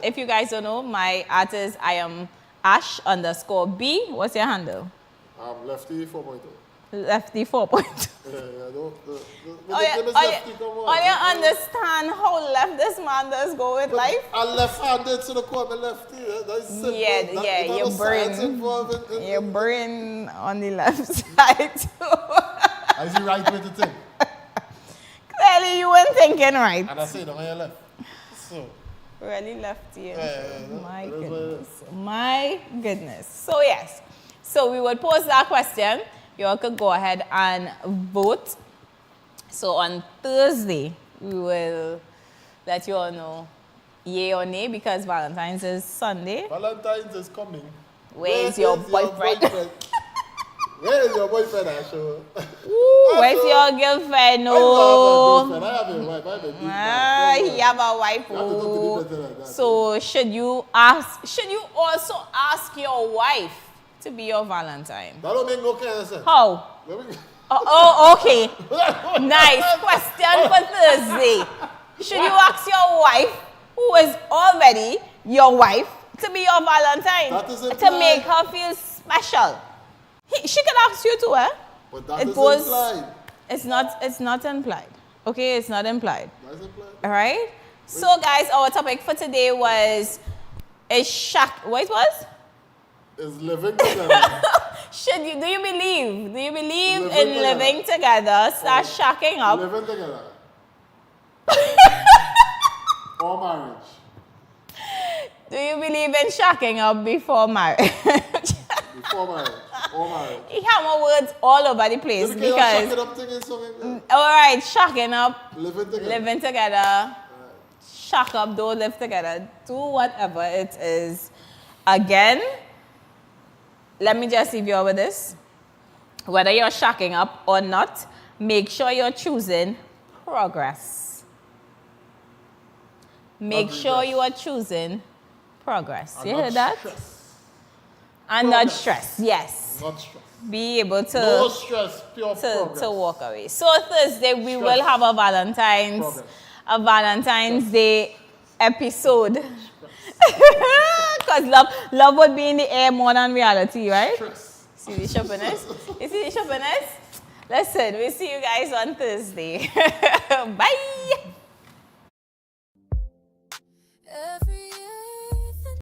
If you guys don't know, my artist, I am Ash_B. What's your handle? Lefty 4.0. Lefty 4.0. Yeah, no, the Oh, name is Lefty, come on. you understand how left this man does go with life? I left-handed, so they call me lefty. That's simple. Your science brain. involved in- Your brain on the left side too. Is the right way to think? Clearly you weren't thinking right. And I say it on your left. So, Really lefty. yeah, My that's what it goodness. My goodness. So yes. So we would pose that question. You all could go ahead and vote. So on Thursday, we will let you all know yay or nay because Valentine's is Sunday. Valentine's is coming. Where's your boyfriend? Where is your boyfriend, Asho? Ooh, where's your girlfriend? No. I have a wife. I have a big Ah, man. he have a wife. You have to talk to me Oh. better like that. So should you also ask your wife to be your Valentine? That don't make no kind of sense. How? Let me- Okay. Nice question for Thursday. Should you ask your wife, who is already your wife, to be your Valentine? That is To implied. make her feel special. She can ask you to, eh? But that It is goes- implied. It's not implied. Okay, it's not implied. That's implied. All right? So guys, our topic for today was what it was? Is living together. Do you believe Living in together. living together, start shacking up? Living together. Or marriage. Do you believe in shacking up before marriage? Before marriage. Or marriage. You have more words all over the place Maybe can you shack it because, up thing is something? all right, shacking up, Living together. living together, shack up, don't live together, do whatever it is. Again, let me just leave you with this. Whether you're shacking up or not, make sure you're choosing progress. Make Not sure regress. you are choosing progress. And You not heard that? stress. And not stress, yes. Not stress. Be able to, No stress, pure progress. to walk away. So Thursday we will have a Valentine's Day episode. Because love would be in the air more than reality, right? Stress. See the sharpness? You see the sharpness? Listen, we'll see you guys on Thursday. Bye.